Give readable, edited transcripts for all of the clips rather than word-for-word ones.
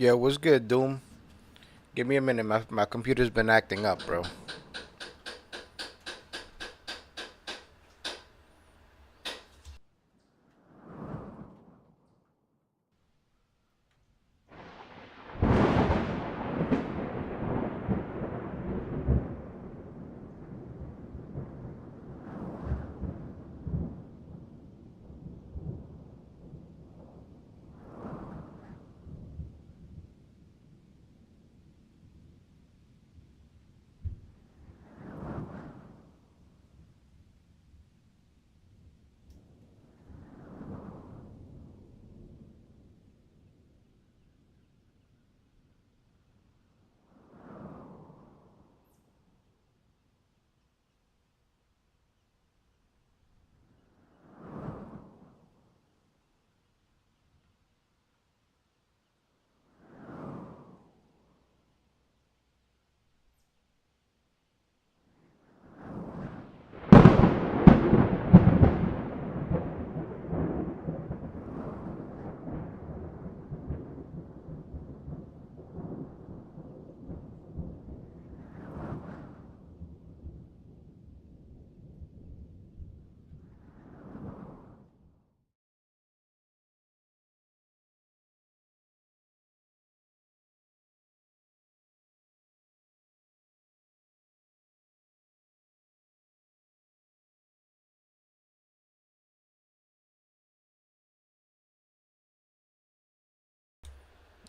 Yo, what's good, Doom? Give me a minute. My computer's been acting up, bro.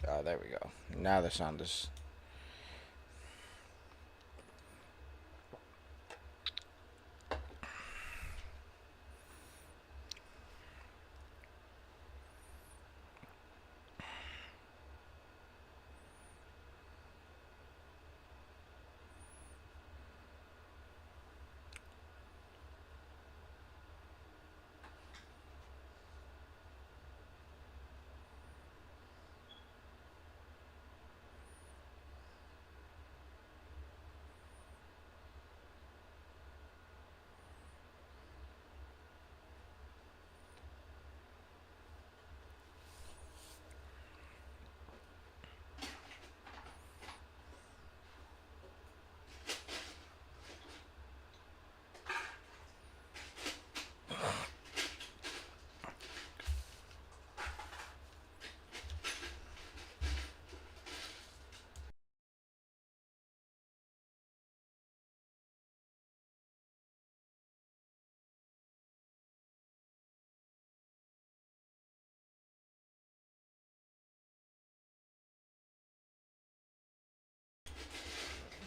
Oh, there we go. Now the sound is.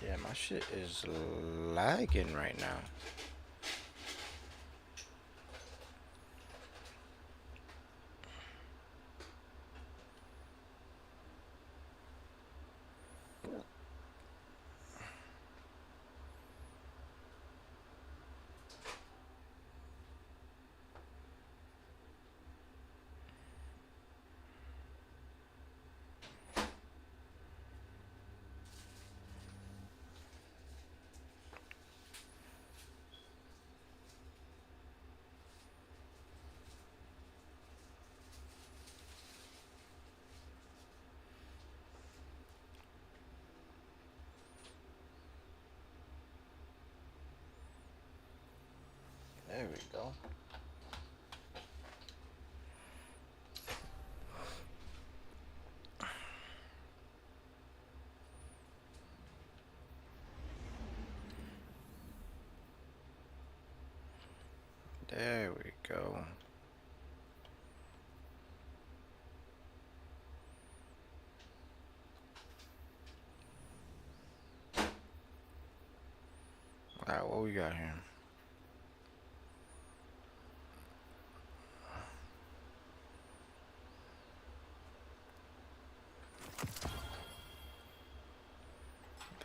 Yeah, my shit is lagging right now. There we go. There we go. Alright, what we got here?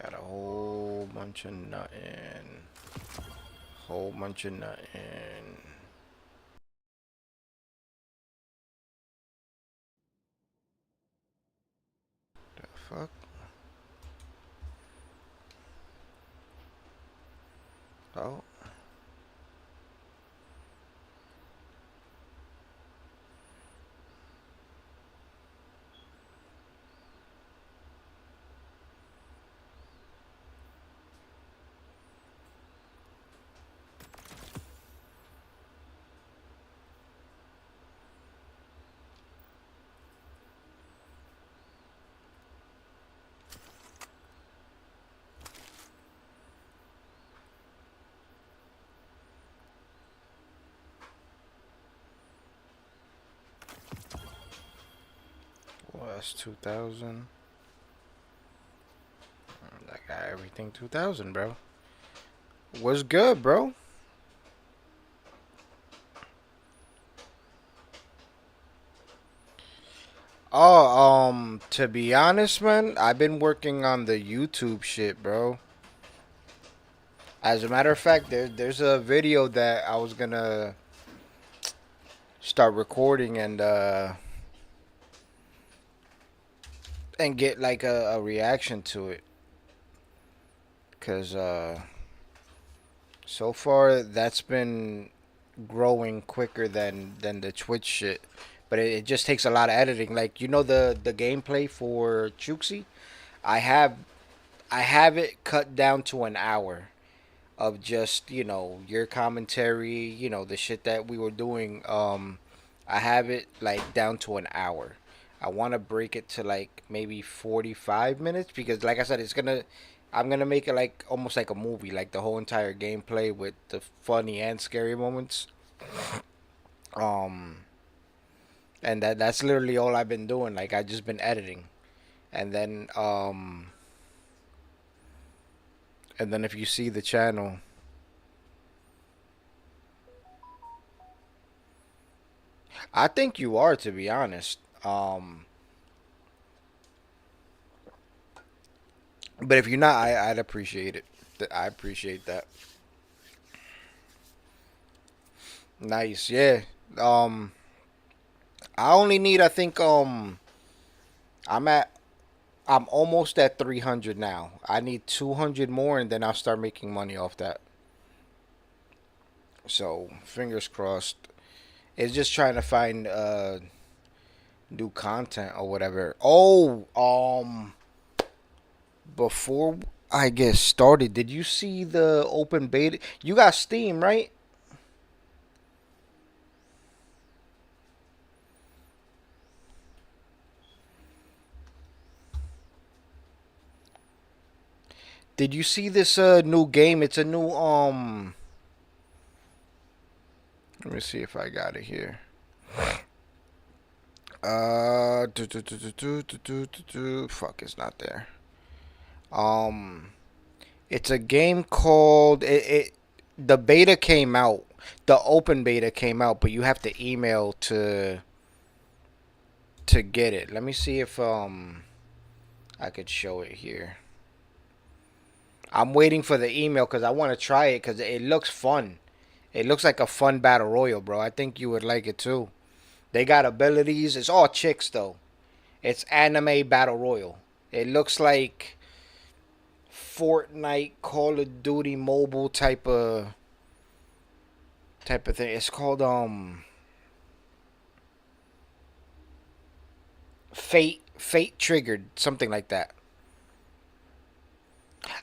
Got a whole bunch of nothing. Whole bunch of nothing. The fuck? Oh. That's 2,000. I got everything 2,000, bro. What's good, bro? Oh, to be honest, man, I've been working on the YouTube shit, bro. As a matter of fact, there's a video that I was gonna start recording and get like a reaction to it, cause so far that's been growing quicker than the Twitch shit. But it just takes a lot of editing. Like the gameplay for Chuxi, I have I have it cut down to an hour of just your commentary, the shit that we were doing. I have it like down to an hour. I want to break it to like maybe 45 minutes because like I said I'm gonna make it like almost like a movie, like the whole entire gameplay with the funny and scary moments. Um, and that's literally all I've been doing. Like I just been editing, and then if you see the channel, I think you are, to be honest. But if you're not, I'd appreciate it. I appreciate that. Nice, yeah. Um, I only need, I think, I'm at, I'm almost at 300 now. I need 200 more, and then I'll start making money off that. So fingers crossed. It's just trying to find new content or whatever. Oh, before I get started, did you see the open beta? You got Steam, right? Did you see this new game? It's a new let me see if I got it here. Fuck, it's not there. Um, it's a game called the beta came out. The open beta came out, but you have to email to get it. Let me see if I could show it here. I'm waiting for the email because I want to try it because it looks fun. It looks like a fun battle royal, bro. I think you would like it too. They got abilities. It's all chicks though. It's anime battle royal. It looks like Fortnite, Call of Duty mobile type of thing. It's called Fate Triggered, something like that.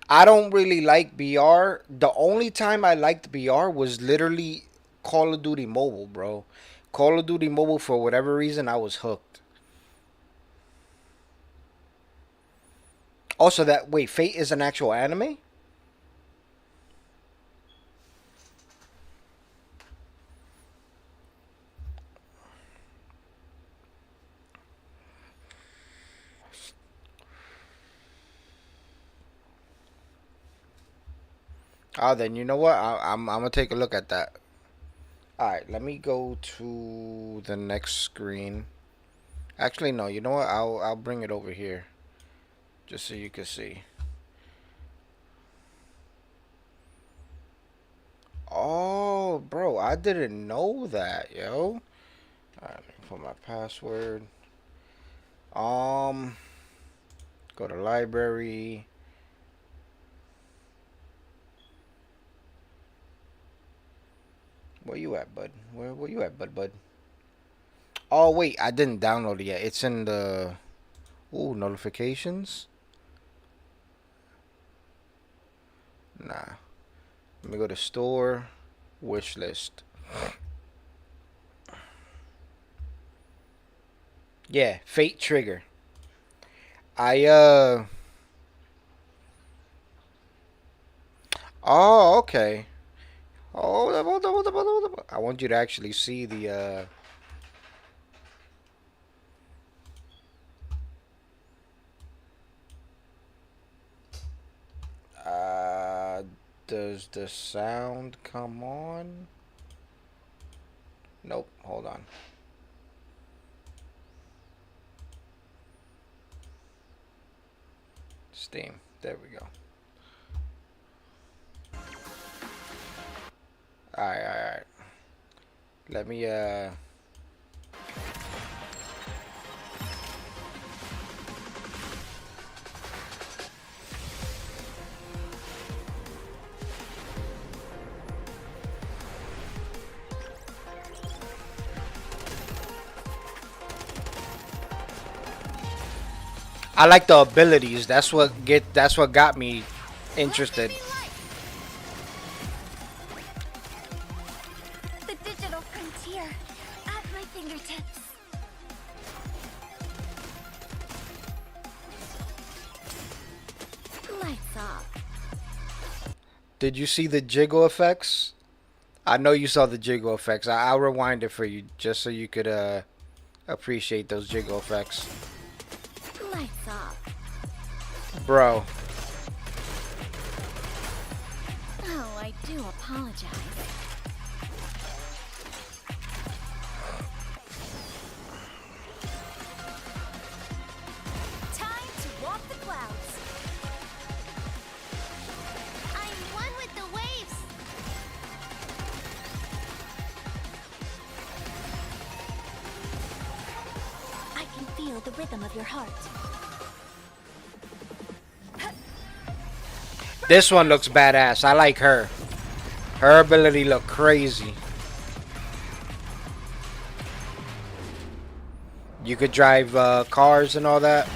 I don't really like BR. The only time I liked BR was literally Call of Duty Mobile, bro. Call of Duty Mobile, for whatever reason, I was hooked. Also, that wait, Fate is an actual anime? Oh, then you know what? I'm gonna take a look at that. All right, let me go to the next screen. Actually, no. You know what? I'll bring it over here just so you can see. Oh, bro, I didn't know that, yo. All right, let me put my password. Um, go to library. Where you at, bud? Where you at, bud? Oh wait, I didn't download it yet. It's in the notifications. Nah. Let me go to store, wish list. Yeah, Fate Trigger. I Oh, okay. Oh, I want you to actually see the Does the sound come on? Nope. Hold on. Steam. There we go. Alright, alright, alright. Let me, I like the abilities. That's what got me interested. The digital frontier at my fingertips. Lights off. Did you see the jiggle effects? I know you saw the jiggle effects. I'll rewind it for you just so you could appreciate those jiggle effects. Lights off. Bro. Oh, I do apologize. Time to walk the clouds. I'm one with the waves. I can feel the rhythm of your heart. This one looks badass. I like her. Her ability look crazy. You could drive cars and all that.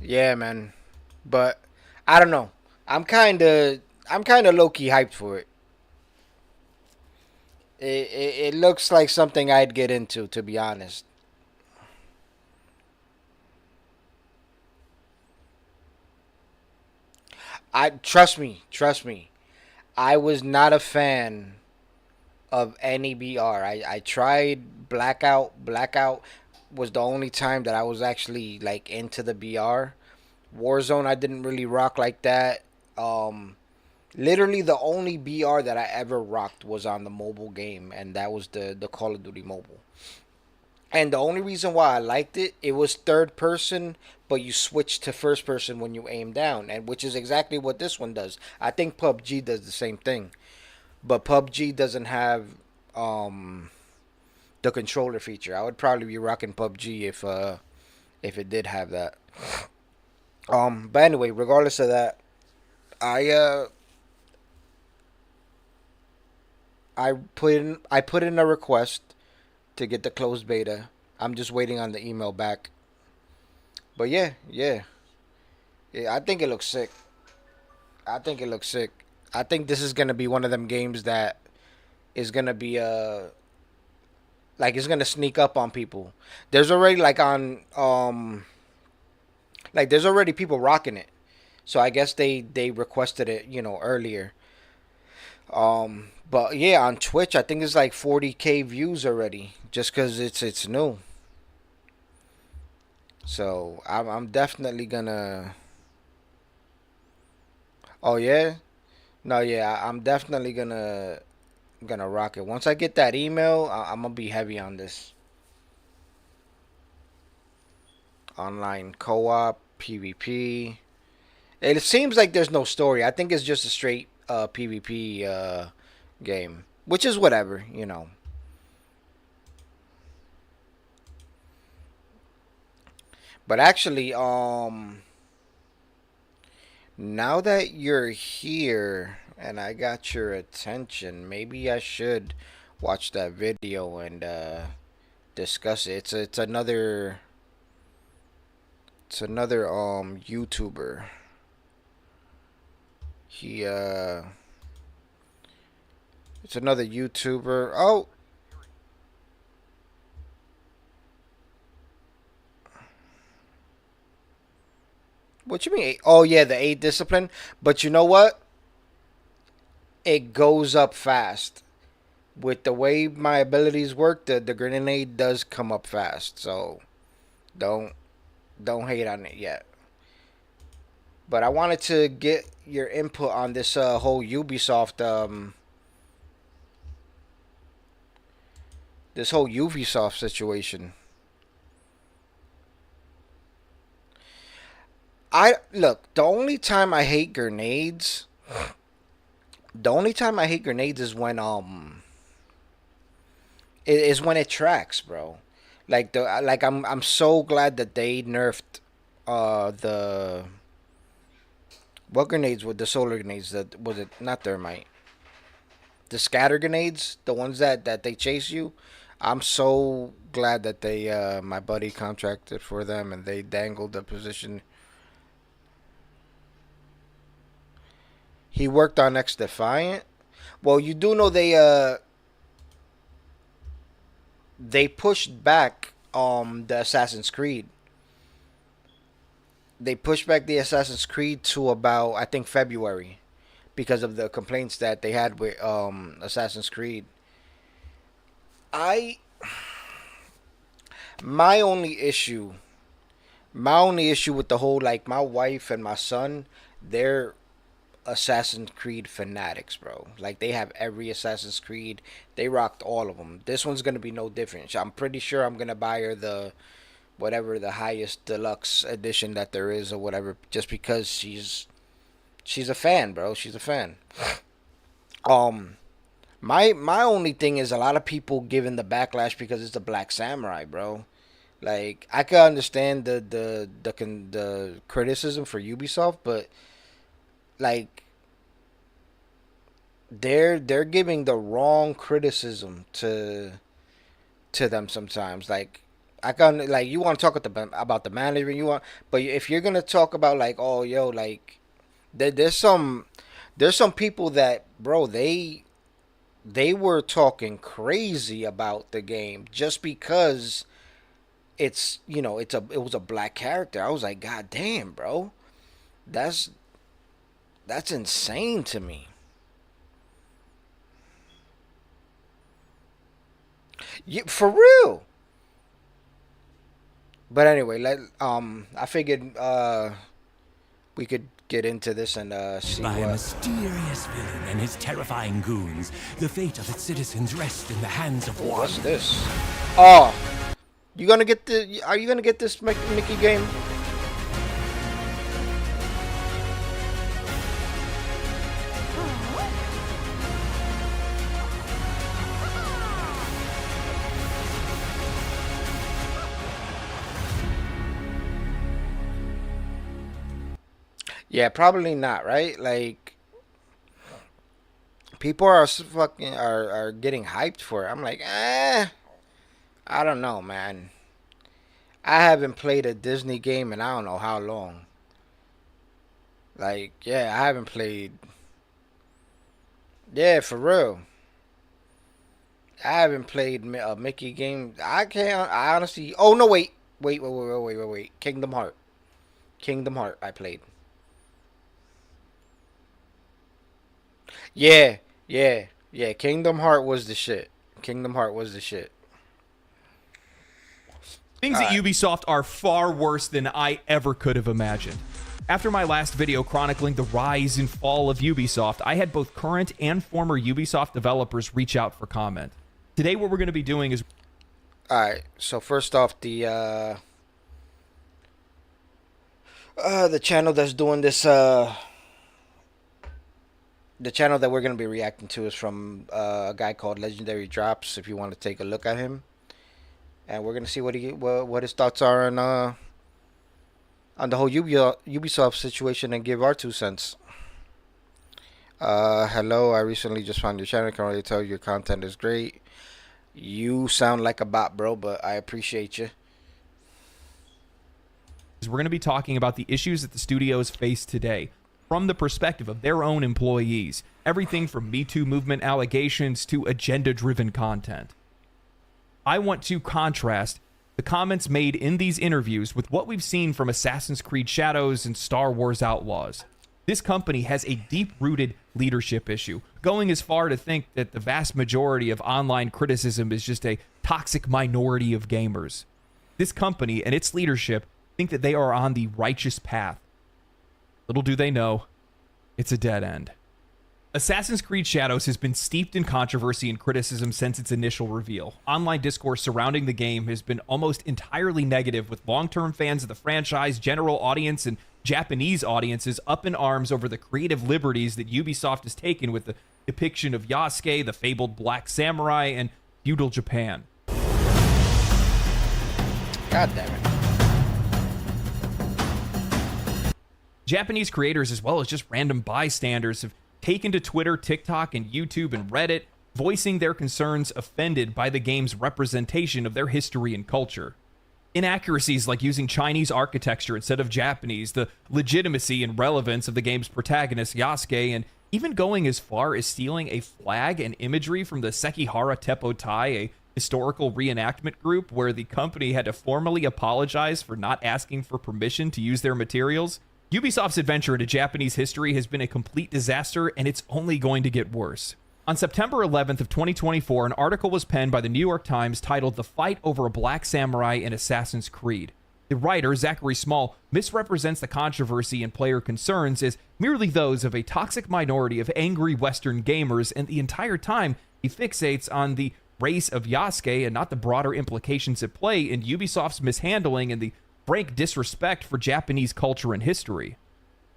Yeah, man. But I don't know. I'm kind of low key hyped for it. It looks like something I'd get into, to be honest. I trust me. I was not a fan of any BR. I tried Blackout. Blackout was the only time that I was actually like into the BR. Warzone I didn't really rock like that. Um Literally the only BR that I ever rocked was on the mobile game, and that was the Call of Duty mobile. And the only reason why I liked it, it was third person, but you switch to first person when you aim down, and which is exactly what this one does. I think PUBG does the same thing, but PUBG doesn't have um the controller feature. I would probably be rocking PUBG if it did have that. But anyway, regardless of that, I uh I put in a request to get the closed beta. I'm just waiting on the email back. But yeah, I think it looks sick. I think it looks sick. I think this is gonna be one of them games that is gonna be like it's gonna sneak up on people. There's already like there's already people rocking it. So I guess they requested it, earlier. But yeah, on Twitch I think it's like 40K views already just cuz it's new. So I'm definitely gonna. Oh yeah. No, yeah, I'm definitely gonna rock it. Once I get that email, I'm gonna be heavy on this online co-op PvP. It seems like there's no story. I think it's just a straight PvP game, which is whatever. But actually, now that you're here and I got your attention, maybe I should watch that video and discuss it. It's another YouTuber. He it's another YouTuber. Oh, what you mean? Oh yeah, the eight discipline. But you know what? It goes up fast. With the way my abilities work, the grenade does come up fast. So don't don't hate on it yet. But I wanted to get your input on this whole Ubisoft situation. I look, the only time I hate grenades is when it tracks, bro. I'm so glad that they nerfed the what grenades with the solar grenades, that was it, not thermite, the scatter grenades, the ones that they chase you. I'm so glad that they my buddy contracted for them and they dangled the position. He worked on X Defiant. Well, you do know they pushed back the Assassin's Creed. They pushed back the Assassin's Creed to about, I think, February because of the complaints that they had with Assassin's Creed. I my only issue my only issue with the whole, like, my wife and my son, they're Assassin's Creed fanatics, bro. Like, they have every Assassin's Creed. They rocked all of them. This one's gonna be no different. I'm pretty sure I'm gonna buy her the whatever the highest deluxe edition that there is or whatever, just because she's a fan, bro. She's a fan. Um, my only thing is a lot of people giving the backlash because it's the Black Samurai, bro. Like, I could understand the criticism for Ubisoft, but like they're giving the wrong criticism to them sometimes. Like, I can, like, you want to talk about the manager, but if you're gonna talk about, like, oh yo, like, there's some people that, bro, they were talking crazy about the game just because it was a black character. I was like, God damn, bro, that's that's insane to me. For real. But anyway, I figured we could get into this and see By a what. mysterious villain and his terrifying goons, the fate of its citizens rests in the hands of Oh, one. what's this? Oh, you gonna get the? Are you gonna get this Mickey game? Yeah, probably not, right? Like, people are getting hyped for it. I'm like, I don't know, man. I haven't played a Disney game in I don't know how long. Like, yeah, I haven't played. Yeah, for real. I haven't played a Mickey game. I can't. I honestly. Oh no, wait. Kingdom Heart. Kingdom Heart. I played. Yeah, yeah. Kingdom Heart was the shit. Kingdom Heart was the shit. Things All at right. Ubisoft are far worse than I ever could have imagined. After my last video chronicling the rise and fall of Ubisoft, I had both current and former Ubisoft developers reach out for comment. Today, what we're going to be doing is All right. So first off, the channel that's doing this the channel that we're gonna be reacting to is from a guy called Legendary Drops. If you want to take a look at him, and we're gonna see what his thoughts are on on the whole Ubisoft situation and give our 2 cents. Hello, I recently just found your channel. Can already tell your content is great. You sound like a bot, bro, but I appreciate you. We're going to be talking about the issues that the studios face today from the perspective of their own employees. Everything from Me Too movement allegations to agenda-driven content. I want to contrast the comments made in these interviews with what we've seen from Assassin's Creed Shadows and Star Wars Outlaws. This company has a deep-rooted leadership issue, going as far to think that the vast majority of online criticism is just a toxic minority of gamers. This company and its leadership think that they are on the righteous path. Little do they know, it's a dead end. Assassin's Creed Shadows has been steeped in controversy and criticism since its initial reveal. Online discourse surrounding the game has been almost entirely negative, with long-term fans of the franchise, general audience, and Japanese audiences up in arms over the creative liberties that Ubisoft has taken with the depiction of Yasuke, the fabled Black Samurai, and feudal Japan. God damn it. Japanese creators, as well as just random bystanders, have taken to Twitter, TikTok, and YouTube and Reddit, voicing their concerns offended by the game's representation of their history and culture. Inaccuracies like using Chinese architecture instead of Japanese, the legitimacy and relevance of the game's protagonist Yasuke, and even going as far as stealing a flag and imagery from the Sekihara Teppo Tai, a historical reenactment group where the company had to formally apologize for not asking for permission to use their materials. Ubisoft's adventure into Japanese history has been a complete disaster, and it's only going to get worse. On September 11th of 2024, an article was penned by the New York Times titled "The Fight Over a Black Samurai in Assassin's Creed." The writer, Zachary Small, misrepresents the controversy and player concerns as merely those of a toxic minority of angry Western gamers, and the entire time he fixates on the race of Yasuke and not the broader implications at play in Ubisoft's mishandling and the frank disrespect for Japanese culture and history.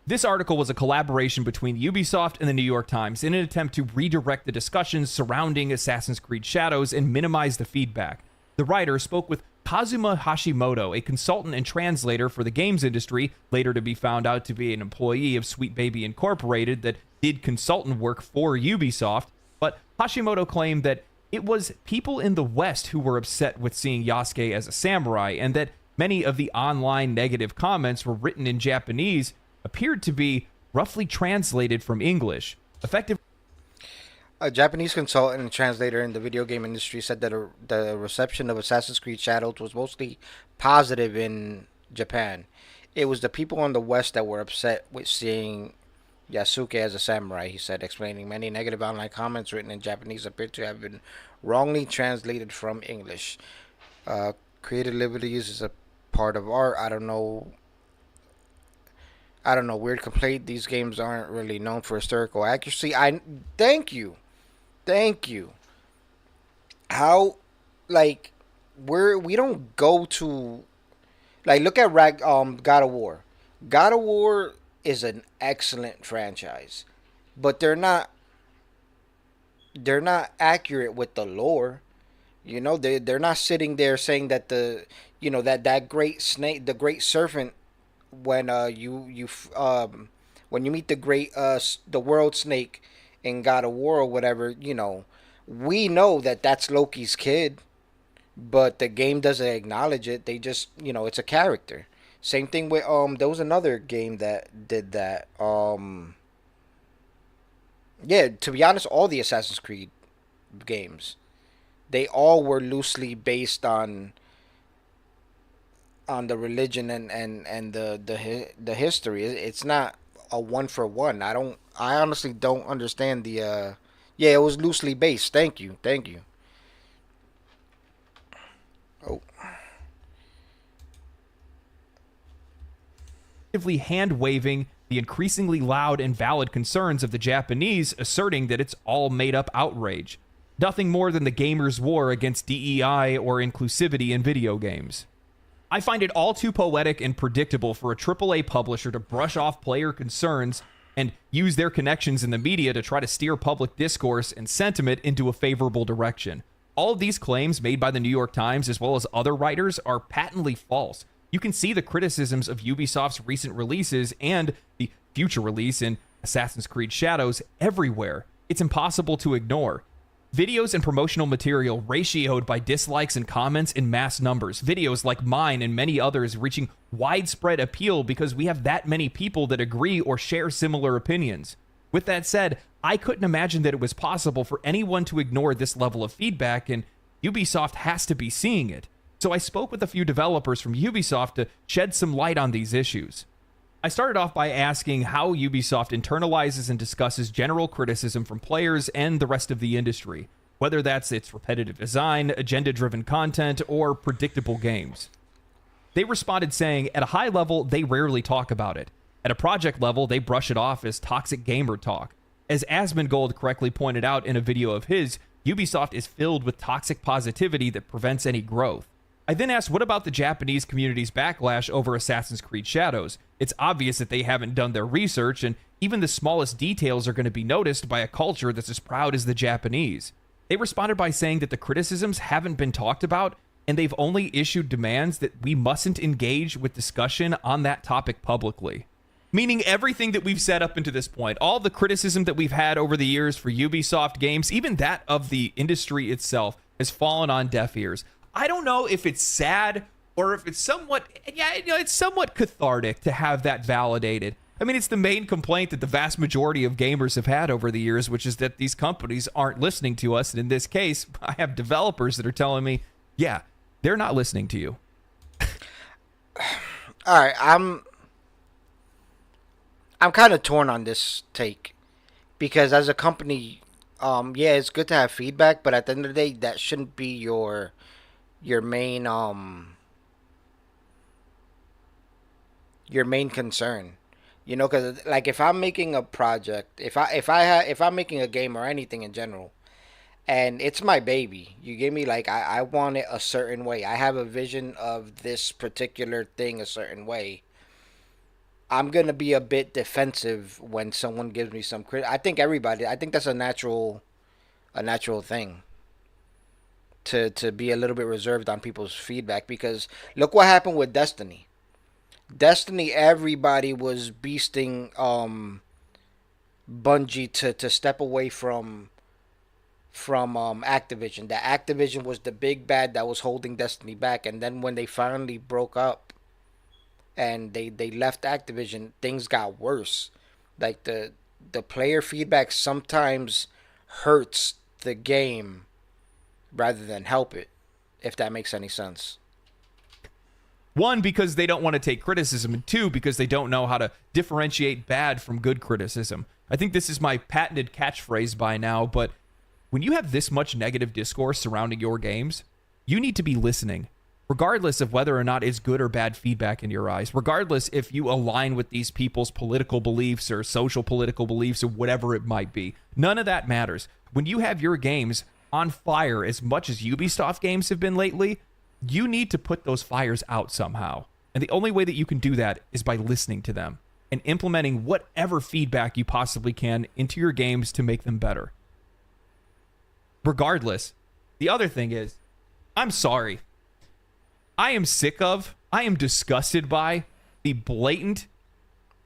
This article was a collaboration between Ubisoft and the New York Times in an attempt to redirect the discussions surrounding Assassin's Creed Shadows and minimize the feedback. The writer spoke with Kazuma Hashimoto, a consultant and translator for the games industry, later to be found out to be an employee of Sweet Baby Incorporated that did consultant work for Ubisoft, but Hashimoto claimed that it was people in the West who were upset with seeing Yasuke as a samurai, and that many of the online negative comments were written in Japanese, appeared to be roughly translated from English. A Japanese consultant and translator in the video game industry said that the reception of Assassin's Creed Shadows was mostly positive in Japan. It was the people in the West that were upset with seeing Yasuke as a samurai, he said, explaining many negative online comments written in Japanese appear to have been wrongly translated from English. Creative liberties is a part of art. I don't know. Weird complaint. These games aren't really known for historical accuracy. Thank you. How, like, we don't go to, like, look at God of War. God of War is an excellent franchise, but they're not accurate with the lore. You know, they're not sitting there saying that that great snake, the great serpent, when when you meet the world snake in God of War or whatever, we know that that's Loki's kid, but the game doesn't acknowledge it. They just, it's a character. Same thing with there was another game that did that. Yeah, to be honest, all the Assassin's Creed games, they all were loosely based on the religion and the history. It's not a one for one. I honestly don't understand the yeah, it was loosely based. Thank you. Oh. Hand-waving the increasingly loud and valid concerns of the Japanese, asserting that it's all made-up outrage. Nothing more than the gamers' war against DEI or inclusivity in video games. I find it all too poetic and predictable for a AAA publisher to brush off player concerns and use their connections in the media to try to steer public discourse and sentiment into a favorable direction. All of these claims made by the New York Times, as well as other writers, are patently false. You can see the criticisms of Ubisoft's recent releases and the future release in Assassin's Creed Shadows everywhere. It's impossible to ignore. Videos and promotional material ratioed by dislikes and comments in mass numbers. Videos like mine and many others reaching widespread appeal because we have that many people that agree or share similar opinions. With that said, I couldn't imagine that it was possible for anyone to ignore this level of feedback, and Ubisoft has to be seeing it. So I spoke with a few developers from Ubisoft to shed some light on these issues. I started off by asking how Ubisoft internalizes and discusses general criticism from players and the rest of the industry, whether that's its repetitive design, agenda-driven content, or predictable games. They responded saying, at a high level, they rarely talk about it. At a project level, they brush it off as toxic gamer talk. As Asmongold correctly pointed out in a video of his, Ubisoft is filled with toxic positivity that prevents any growth. I then asked, what about the Japanese community's backlash over Assassin's Creed Shadows? It's obvious that they haven't done their research, and even the smallest details are going to be noticed by a culture that's as proud as the Japanese. They responded by saying that the criticisms haven't been talked about, and they've only issued demands that we mustn't engage with discussion on that topic publicly. Meaning everything that we've set up into this point, all the criticism that we've had over the years for Ubisoft games, even that of the industry itself, has fallen on deaf ears. I don't know if it's sad or if it's somewhat, it's somewhat cathartic to have that validated. I mean, it's the main complaint that the vast majority of gamers have had over the years, which is that these companies aren't listening to us. And in this case, I have developers that are telling me, yeah, they're not listening to you. All right, I'm kind of torn on this take because as a company, yeah, it's good to have feedback, but at the end of the day, that shouldn't be your main concern, you know, because like if I'm making a project, if I'm making a game or anything in general, and it's my baby, you give me like I want it a certain way, I have a vision of this particular thing a certain way, I'm gonna be a bit defensive when someone gives me some credit. I think that's a natural thing to be a little bit reserved on people's feedback, because look what happened with Destiny. Everybody was beasting Bungie to step away from Activision. That Activision was the big bad that was holding Destiny back, and then when they finally broke up and they left Activision, things got worse. Like the player feedback sometimes hurts the game rather than help it, if that makes any sense. One, because they don't want to take criticism, and two, because they don't know how to differentiate bad from good criticism. I think this is my patented catchphrase by now, but when you have this much negative discourse surrounding your games, you need to be listening, regardless of whether or not it's good or bad feedback in your eyes, regardless if you align with these people's political beliefs or social political beliefs or whatever it might be. None of that matters. When you have your games on fire as much as Ubisoft games have been lately, you need to put those fires out somehow. And the only way that you can do that is by listening to them and implementing whatever feedback you possibly can into your games to make them better. Regardless, the other thing is, I'm sorry. I am disgusted by the blatant,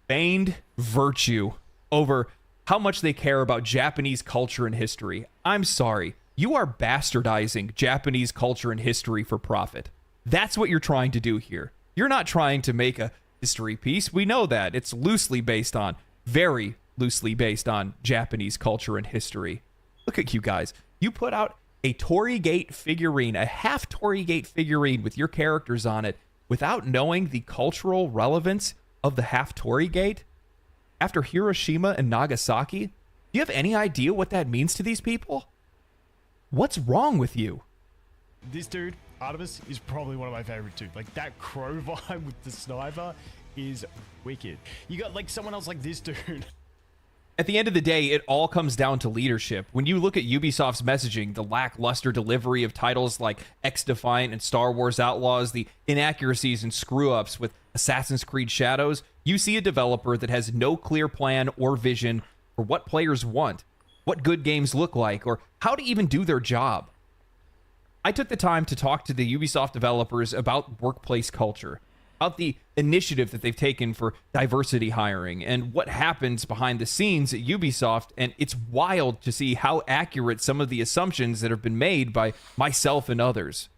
feigned virtue over how much they care about Japanese culture and history. I'm sorry. You are bastardizing Japanese culture and history for profit. That's what you're trying to do here. You're not trying to make a history piece. We know that. It's very loosely based on Japanese culture and history. Look at you guys. You put out a Torigate figurine, a half Torigate figurine with your characters on it without knowing the cultural relevance of the half Torigate? After Hiroshima and Nagasaki? Do you have any idea what that means to these people? What's wrong with you? This dude, Artemis, is probably one of my favorite too. Like that crow vibe with the sniper is wicked. You got like someone else like this dude. At the end of the day, it all comes down to leadership. When you look at Ubisoft's messaging, the lackluster delivery of titles like X-Defiant and Star Wars Outlaws, the inaccuracies and screw-ups with Assassin's Creed Shadows, you see a developer that has no clear plan or vision for what players want, what good games look like, or how to even do their job. I took the time to talk to the Ubisoft developers about workplace culture. about the initiative that they've taken for diversity hiring and what happens behind the scenes at Ubisoft. And it's wild to see how accurate some of the assumptions that have been made by myself and others.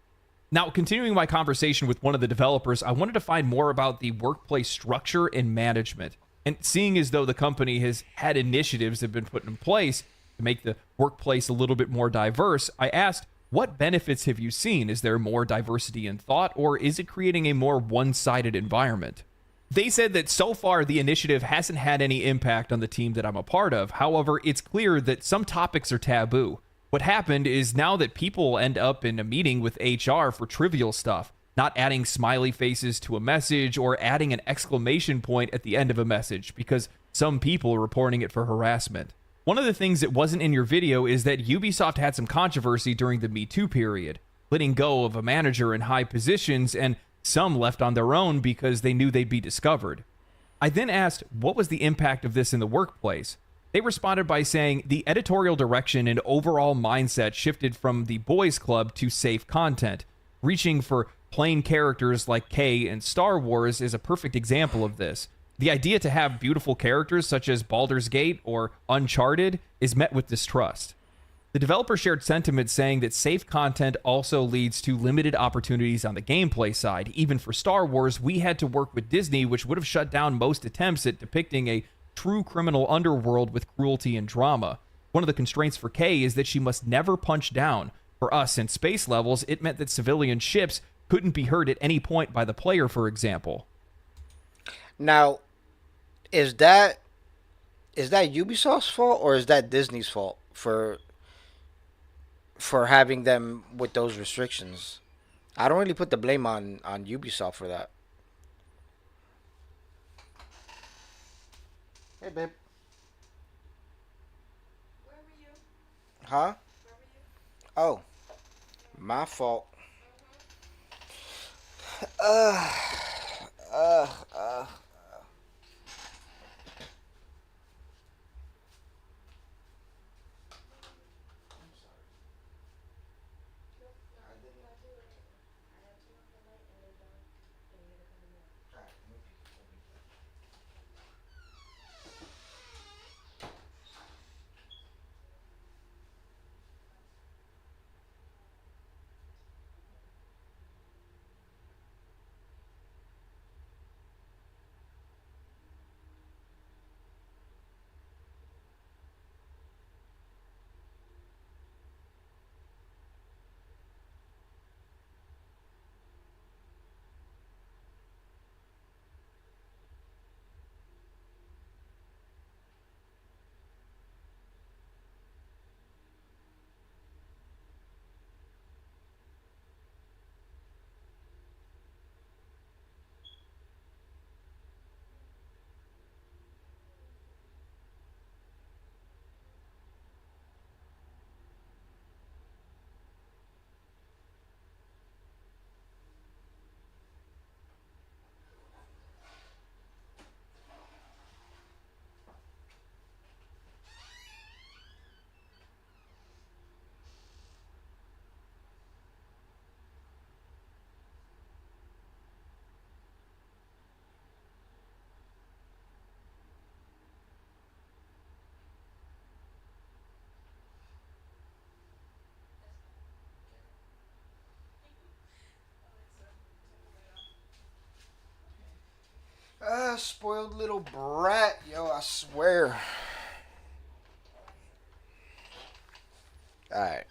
Now, continuing my conversation with one of the developers, I wanted to find more about the workplace structure and management. And seeing as though the company has had initiatives that have been put in place to make the workplace a little bit more diverse, I asked, what benefits have you seen? Is there more diversity in thought, or is it creating a more one-sided environment? They said that so far the initiative hasn't had any impact on the team that I'm a part of. However, it's clear that some topics are taboo. What happened is now that people end up in a meeting with HR for trivial stuff, not adding smiley faces to a message or adding an exclamation point at the end of a message because some people are reporting it for harassment. One of the things that wasn't in your video is that Ubisoft had some controversy during the Me Too period, letting go of a manager in high positions, and some left on their own because they knew they'd be discovered. I then asked, what was the impact of this in the workplace? They responded by saying the editorial direction and overall mindset shifted from the boys club to safe content. Reaching for plain characters like Kay and Star Wars is a perfect example of this. The idea to have beautiful characters such as Baldur's Gate or Uncharted is met with distrust. The developer shared sentiments saying that safe content also leads to limited opportunities on the gameplay side. Even for Star Wars, we had to work with Disney, which would have shut down most attempts at depicting a true criminal underworld with cruelty and drama. One of the constraints for Kay is that she must never punch down. For us in space levels, it meant that civilian ships couldn't be hurt at any point by the player, for example. Now, is that Ubisoft's fault or is that Disney's fault for having them with those restrictions? I don't really put the blame on Ubisoft for that. Hey, babe. Where were you? Huh? Where were you? Oh, my fault. Spoiled little brat, yo, I swear. Alright.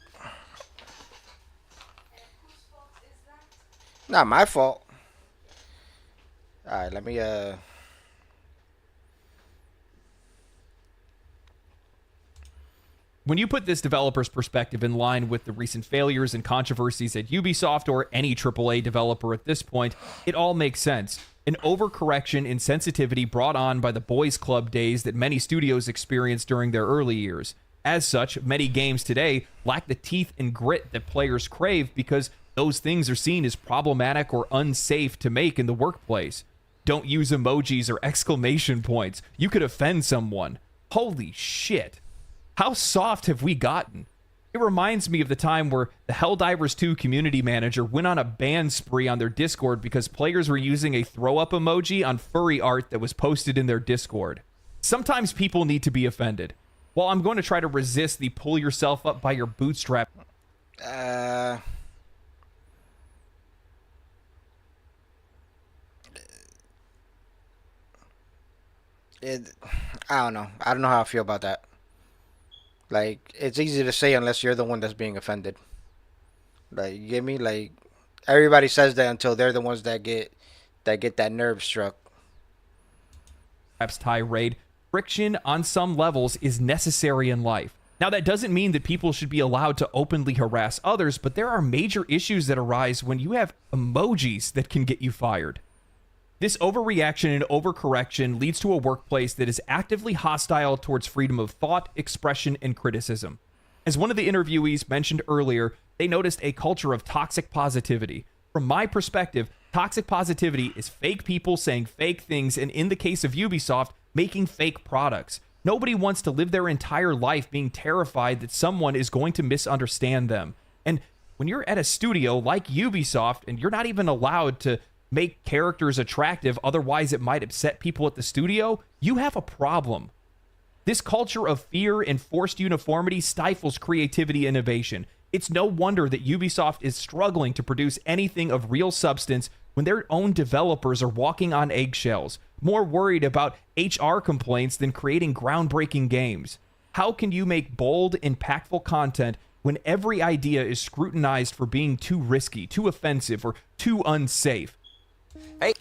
Not my fault. Alright, let me When you put this developer's perspective in line with the recent failures and controversies at Ubisoft or any AAA developer at this point, it all makes sense. An overcorrection in sensitivity brought on by the boys club days that many studios experienced during their early years. As such, many games today lack the teeth and grit that players crave because those things are seen as problematic or unsafe to make in the workplace. Don't use emojis or exclamation points. You could offend someone. Holy shit. How soft have we gotten? It reminds me of the time where the Helldivers 2 community manager went on a ban spree on their Discord because players were using a throw-up emoji on furry art that was posted in their Discord. Sometimes people need to be offended. While I'm going to try to resist the pull yourself up by your bootstrap. I don't know. I don't know how I feel about that. Like, it's easy to say unless you're the one that's being offended. Like, you get me? Like, everybody says that until they're the ones that get that nerve struck. Tirade. Friction on some levels is necessary in life. Now, that doesn't mean that people should be allowed to openly harass others, but there are major issues that arise when you have emojis that can get you fired. This overreaction and overcorrection leads to a workplace that is actively hostile towards freedom of thought, expression, and criticism. As one of the interviewees mentioned earlier, they noticed a culture of toxic positivity. From my perspective, toxic positivity is fake people saying fake things, and in the case of Ubisoft, making fake products. Nobody wants to live their entire life being terrified that someone is going to misunderstand them. And when you're at a studio like Ubisoft and you're not even allowed to make characters attractive, otherwise it might upset people at the studio, you have a problem. This culture of fear and forced uniformity stifles creativity and innovation. It's no wonder that Ubisoft is struggling to produce anything of real substance when their own developers are walking on eggshells, more worried about HR complaints than creating groundbreaking games. How can you make bold, impactful content when every idea is scrutinized for being too risky, too offensive, or too unsafe? Hey,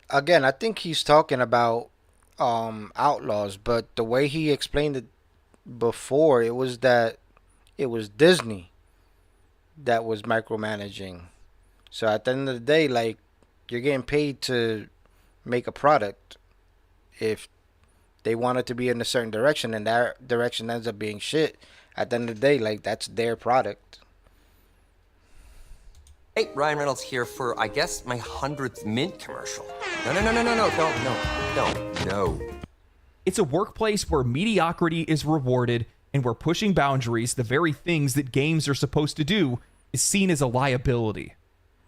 again, I think he's talking about Outlaws, but the way he explained it before, it was that it was Disney that was micromanaging. So at the end of the day, like, you're getting paid to make a product. If they want it to be in a certain direction and that direction ends up being shit, at the end of the day, like, that's their product. Hey, Ryan Reynolds here for, I guess, my 100th Mint commercial. No. It's a workplace where mediocrity is rewarded and where pushing boundaries, the very things that games are supposed to do, is seen as a liability.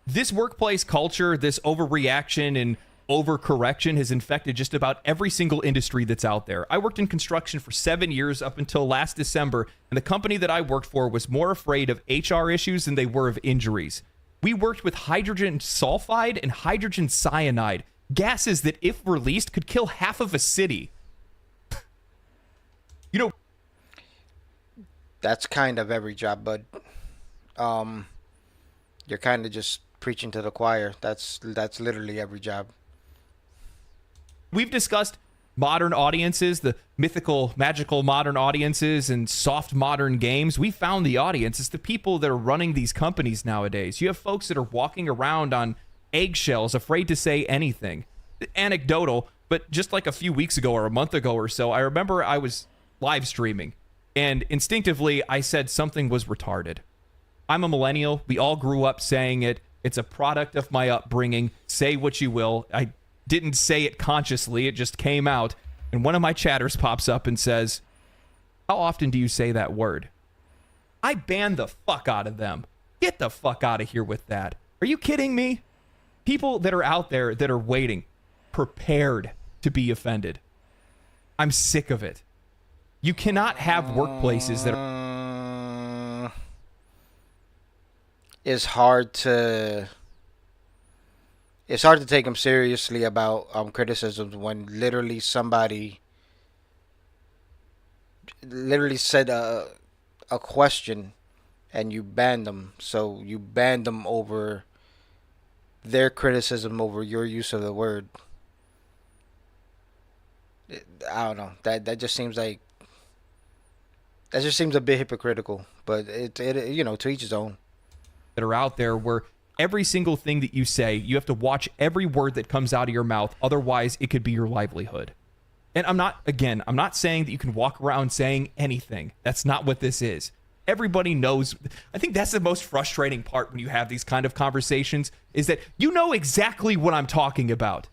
This workplace culture, this overreaction and overcorrection has infected just about every single industry that's out there. I worked in construction for 7 years up until last December, and the company that I worked for was more afraid of HR issues than they were of injuries. We worked with hydrogen sulfide and hydrogen cyanide, gases that, if released, could kill half of a city. You know, that's kind of every job, bud. You're kind of just preaching to the choir. That's literally every job. We've discussed modern audiences, the mythical, magical modern audiences, and soft modern games. We found the audience. It's the people that are running these companies nowadays. You have folks that are walking around on eggshells, afraid to say anything. Anecdotal, but just like a few weeks ago or a month ago or so, I remember I was live streaming, and instinctively I said something was retarded. I'm a millennial. We all grew up saying it. It's a product of my upbringing. Say what you will. I didn't say it consciously. It just came out. And one of my chatters pops up and says, "How often do you say that word?" I banned the fuck out of them. Get the fuck out of here with that. Are you kidding me? People that are out there that are waiting, prepared to be offended. I'm sick of it. You cannot have workplaces that are... It's hard to take them seriously about criticisms when literally somebody said a question and you banned them. So you banned them over their criticism over your use of the word. I don't know. That just seems like a bit hypocritical. But it you know, to each his own. That are out there where every single thing that you say, you have to watch every word that comes out of your mouth. Otherwise, it could be your livelihood. And I'm not saying that you can walk around saying anything. That's not what this is. Everybody knows. I think that's the most frustrating part when you have these kind of conversations, is that you know exactly what I'm talking about.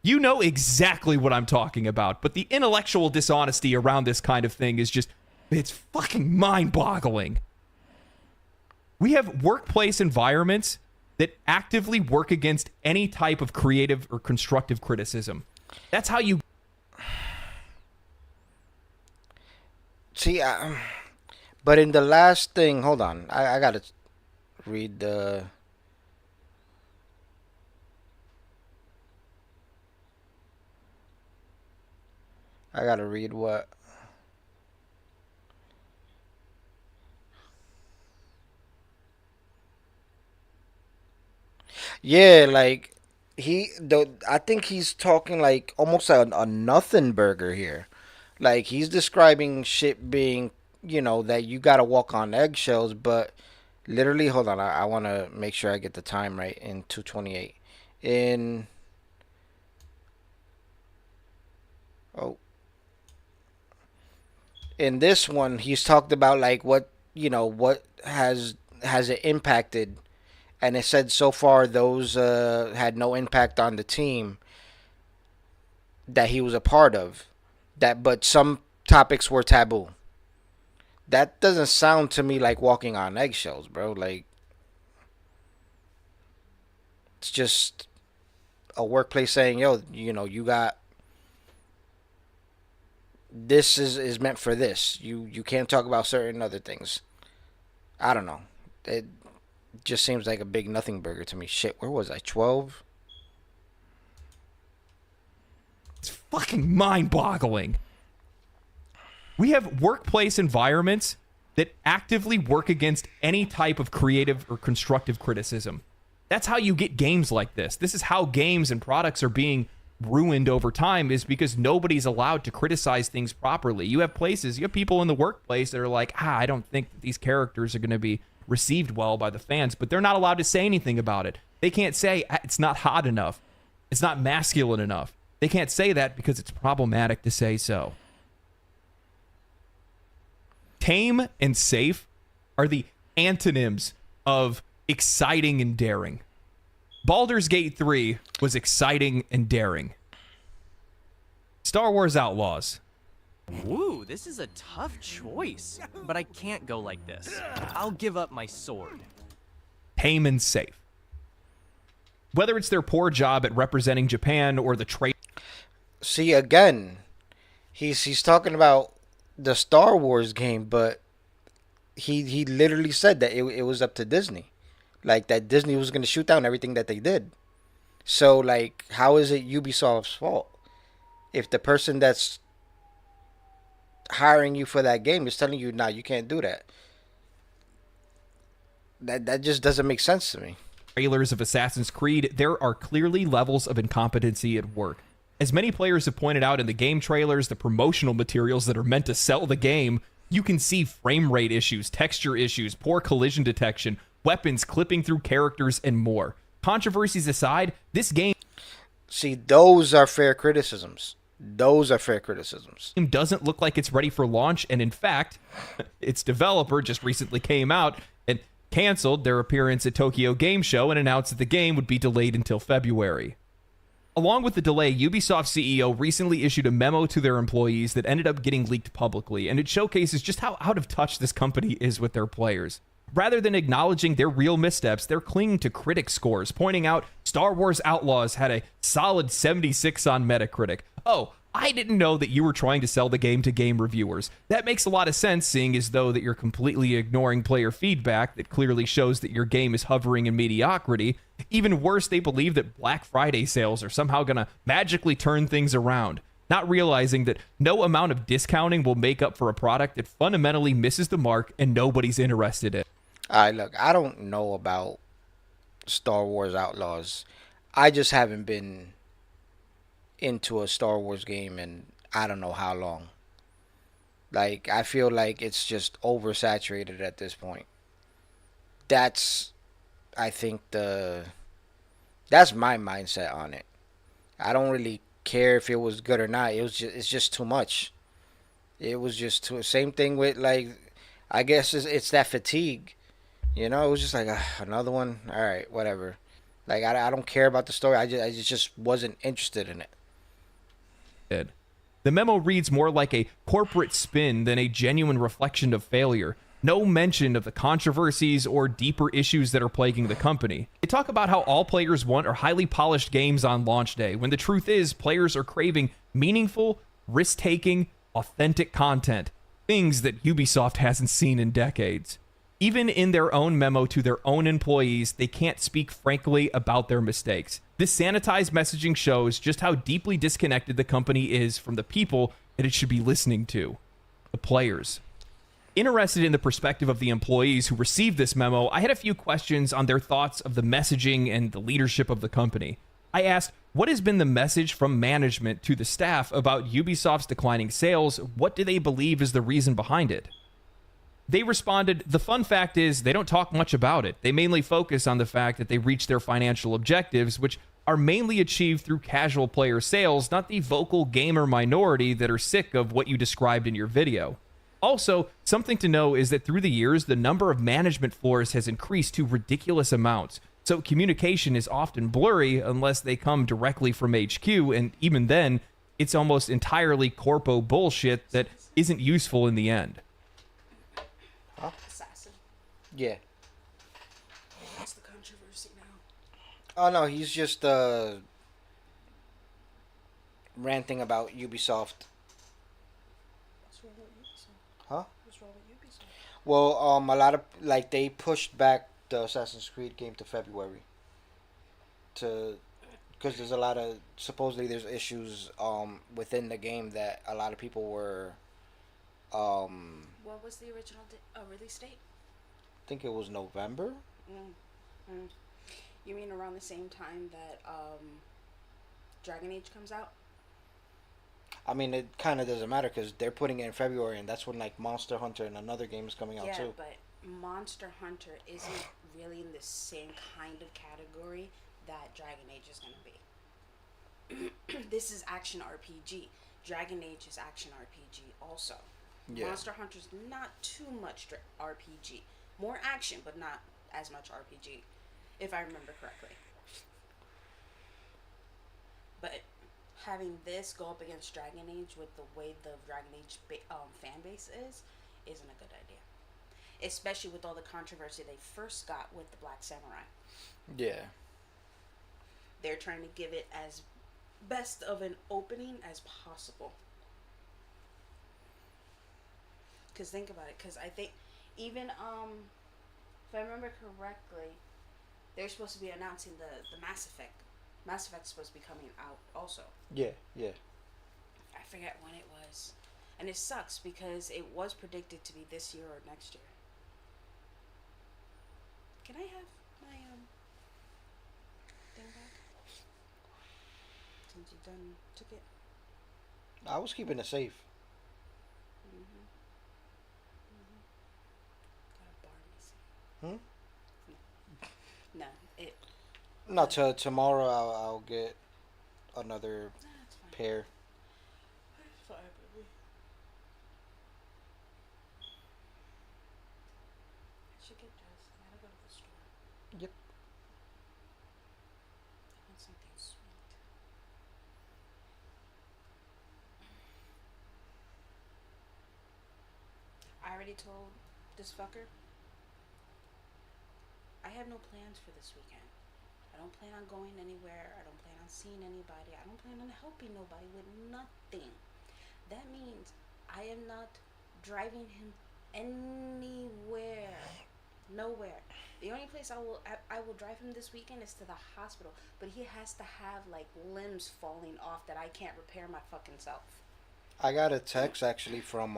You know exactly what I'm talking about. But the intellectual dishonesty around this kind of thing is just It's fucking mind-boggling. We have workplace environments that actively work against any type of creative or constructive criticism. That's how you... See, but in the last thing, hold on. I gotta read the... I gotta read what... Yeah, like I think he's talking like almost a nothing burger here. Like he's describing shit being, that you gotta walk on eggshells, but literally, hold on, I want to make sure I get the time right in 2:28. In oh, in this one, he's talked about like what has it impacted, and it said so far those had no impact on the team that he was a part of. But some topics were taboo. That doesn't sound to me like walking on eggshells, bro. Like it's just a workplace saying, "Yo, you got this is meant for this. You can't talk about certain other things." I don't know. It just seems like a big nothing burger to me. Shit, where was I? 12? It's fucking mind-boggling. We have workplace environments that actively work against any type of creative or constructive criticism. That's how you get games like this. This is how games and products are being ruined over time, is because nobody's allowed to criticize things properly. You have people in the workplace that are like, I don't think that these characters are going to be received well by the fans, but they're not allowed to say anything about it. They can't say it's not hot enough. It's not masculine enough. They can't say that because it's problematic to say so. Tame and safe are the antonyms of exciting and daring. Baldur's Gate 3 was exciting and daring. Star Wars Outlaws. Ooh, this is a tough choice, but I can't go like this. I'll give up my sword. Tame and safe. Whether it's their poor job at representing Japan or the trade... See, again, he's talking about the Star Wars game, but he literally said that it was up to Disney. Like, that Disney was going to shoot down everything that they did. So, like, how is it Ubisoft's fault? If the person that's hiring you for that game is telling you, nah, you can't do that. That just doesn't make sense to me. Trailers of Assassin's Creed, there are clearly levels of incompetency at work. As many players have pointed out in the game trailers, the promotional materials that are meant to sell the game, you can see frame rate issues, texture issues, poor collision detection, weapons clipping through characters, and more. Controversies aside, this game... See, those are fair criticisms. Those are fair criticisms. Doesn't look like it's ready for launch, and in fact, its developer just recently came out and canceled their appearance at Tokyo Game Show and announced that the game would be delayed until February. Along with the delay, Ubisoft CEO recently issued a memo to their employees that ended up getting leaked publicly, and it showcases just how out of touch this company is with their players. Rather than acknowledging their real missteps, they're clinging to critic scores, pointing out Star Wars Outlaws had a solid 76 on Metacritic. Oh, I didn't know that you were trying to sell the game to game reviewers. That makes a lot of sense, seeing as though that you're completely ignoring player feedback that clearly shows that your game is hovering in mediocrity. Even worse, they believe that Black Friday sales are somehow going to magically turn things around, not realizing that no amount of discounting will make up for a product that fundamentally misses the mark and nobody's interested in. Look, I don't know about Star Wars Outlaws. I just haven't been into a Star Wars game in I don't know how long. Like, I feel like it's just oversaturated at this point. That's, I think, that's my mindset on it. I don't really care if it was good or not. It's just too much. It was just too, same thing with, like, I guess it's that fatigue. It was just like another one. All right, whatever. Like, I don't care about the story. I just wasn't interested in it. The memo reads more like a corporate spin than a genuine reflection of failure. No mention of the controversies or deeper issues that are plaguing the company. They talk about how all players want are highly polished games on launch day, when the truth is players are craving meaningful, risk-taking, authentic content, things that Ubisoft hasn't seen in decades. Even in their own memo to their own employees, they can't speak frankly about their mistakes. This sanitized messaging shows just how deeply disconnected the company is from the people that it should be listening to, the players. Interested in the perspective of the employees who received this memo, I had a few questions on their thoughts of the messaging and the leadership of the company. I asked, what has been the message from management to the staff about Ubisoft's declining sales? What do they believe is the reason behind it? They responded, the fun fact is they don't talk much about it. They mainly focus on the fact that they reached their financial objectives, which are mainly achieved through casual player sales, not the vocal gamer minority that are sick of what you described in your video. Also, something to know is that through the years, the number of management floors has increased to ridiculous amounts. So communication is often blurry unless they come directly from HQ, and even then, it's almost entirely corpo bullshit that isn't useful in the end. Assassin. Yeah. What's the controversy now? Oh no, he's just ranting about Ubisoft. What's wrong with Ubisoft? Huh? What's wrong with Ubisoft? Well, a lot of like they pushed back the Assassin's Creed game to February. Because there's a lot of supposedly there's issues within the game that a lot of people were What was the original release date? I think it was November. You mean around the same time that Dragon Age comes out? I mean, it kind of doesn't matter because they're putting it in February, and that's when like Monster Hunter and another game is coming out Yeah, too. but Monster Hunter isn't really in the same kind of category that Dragon Age is going to be. This is action RPG. Dragon Age is action RPG also. Yeah. Monster Hunter's not too much RPG. More action, but not as much RPG, if I remember correctly. But having this go up against Dragon Age with the way the Dragon Age fan base isn't a good idea. Especially with all the controversy they first got with the Black Samurai. Yeah. They're trying to give it as best of an opening as possible. Because think about it. Because I think even, if I remember correctly, they're supposed to be announcing the Mass Effect. Mass Effect's supposed to be coming out also. Yeah, yeah. I forget when it was. And it sucks because it was predicted to be this year or next year. Can I have my thing back? Since you took it. I was keeping it safe. Got a bar missing. No, it. No, tomorrow I'll get another That's fine. pair. It's fine, baby. I should get dressed. I gotta go to the store. Yep. I want something sweet. I already told this fucker I have no plans for this weekend. I don't plan on going anywhere. I don't plan on seeing anybody. I don't plan on helping nobody with nothing. That means I am not driving him anywhere. Nowhere. The only place I will drive him this weekend is to the hospital. But he has to have like limbs falling off that I can't repair my fucking self. I got a text actually from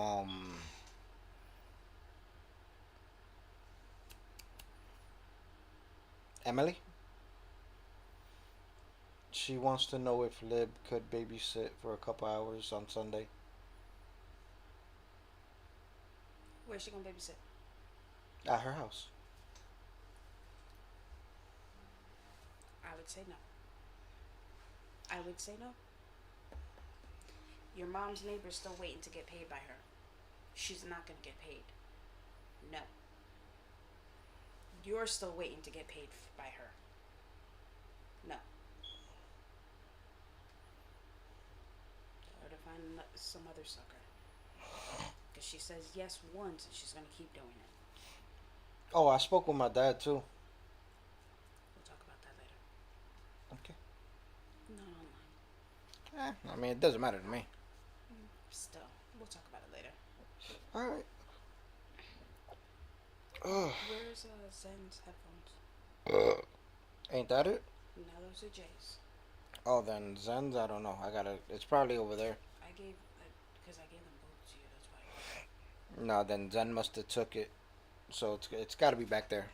Emily. She wants to know if Lib could babysit for a couple hours on Sunday. Where's she gonna babysit? At her house. I would say no. I would say no. Your mom's neighbor's still waiting to get paid by her. She's not gonna get paid. No. You're still waiting to get paid by her. No. Or to find find some other sucker. Because she says yes once and she's going to keep doing it. Oh, I spoke with my dad too. We'll talk about that later. Okay. Not online. I mean, it doesn't matter to me. Still, we'll talk about it later. All right. Where's Zen's headphones? Ain't that it? No, those are Jay's. Oh, then Zen's. I don't know. It's probably over there. Because I gave them both to you. That's why. No, then Zen must have took it. So it's got to be back there.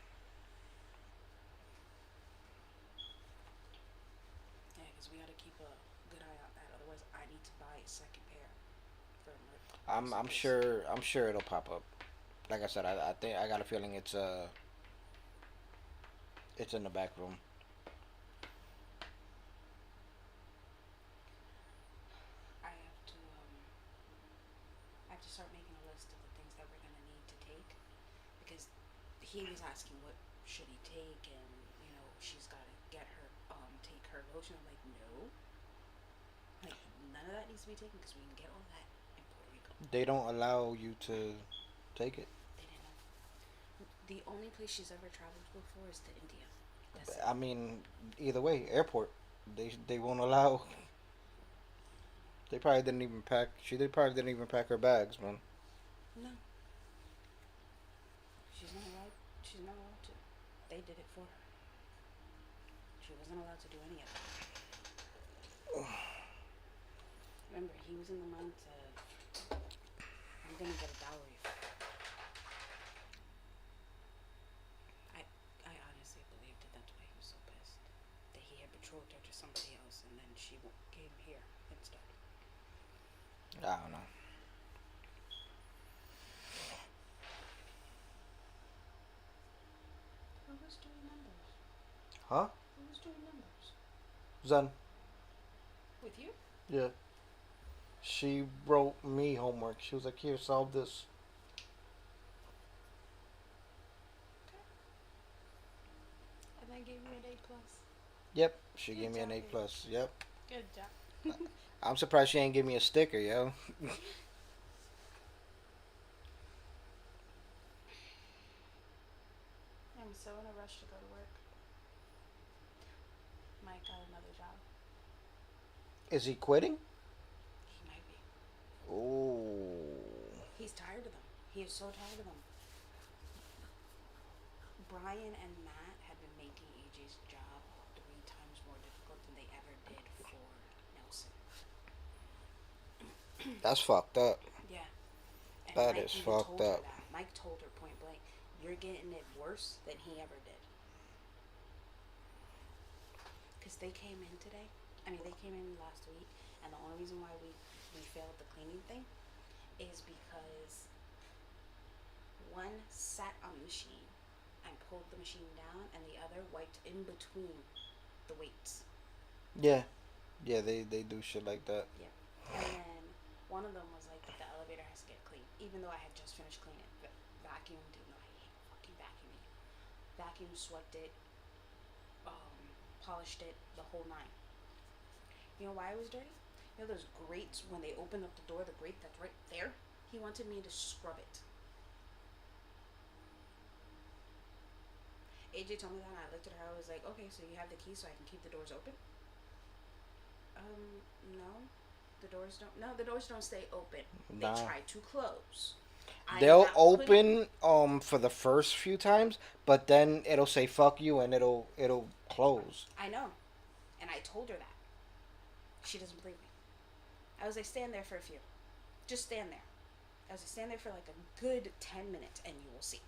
Yeah, because we got to keep a good eye out that. Otherwise, I need to buy a second pair. For I'm sure it'll pop up. Like I said, I think I got a feeling it's in the back room. I have to start making a list of the things that we're gonna need to take, because he was asking what should he take, and she's gotta get her take her lotion. I'm like, no, like none of that needs to be taken because we can get all that in Puerto Rico. They don't allow you to take it. They didn't. The only place she's ever traveled before is to India. That's it. I mean, either way, airport. They won't allow. They probably didn't even pack. They probably didn't even pack her bags, man. No. She's not allowed. She's not allowed to. They did it for her. She wasn't allowed to do any of it. Remember, he was in the mindset of, I'm gonna get a dowry. I honestly believed it. That's why he was so pissed. That he had betrothed her to somebody else, and then she came here instead. I don't know. Who was doing numbers? Huh? Who was doing numbers? Zen. With you? Yeah. She wrote me homework. She was like, "Here, solve this." Okay. And then gave you an A plus. Yep. She Good gave me an job, A babe. plus. Yep. Good job. I'm surprised she ain't give me a sticker, yo. I'm so in a rush to go to work. Mike got another job. Is he quitting? He might be. Ooh. He's tired of them. He is so tired of them. Brian and Matt have been making AJ's job 3 times more difficult than they ever did for Nelson. That's fucked up. Yeah. And That Mike is even fucked told her up. that. Mike told her point blank, you're getting it worse than he ever did. Because they came in today. They came in last week, and the only reason why we failed the cleaning thing is because one sat on the machine and pulled the machine down, and the other wiped in between the weights. Yeah. Yeah, they do shit like that. Yeah. And then one of them was like, the elevator has to get clean, even though I had just finished cleaning. Vacuumed. No, I hate fucking vacuuming. Vacuumed, swept it, polished it, the whole 9. You know why it was dirty? You know those grates, when they open up the door, the grate that's right there? He wanted me to scrub it. AJ told me that, and I looked at her, I was like, okay, so you have the key so I can keep the doors open? No. The doors don't stay open. They Nah. try to close. They'll open for the first few times, but then it'll say fuck you and it'll close. I know. And I told her that. She doesn't believe me. I was like, stand there for a few. Just stand there. I was like, stand there for like a good 10 minutes and you will see.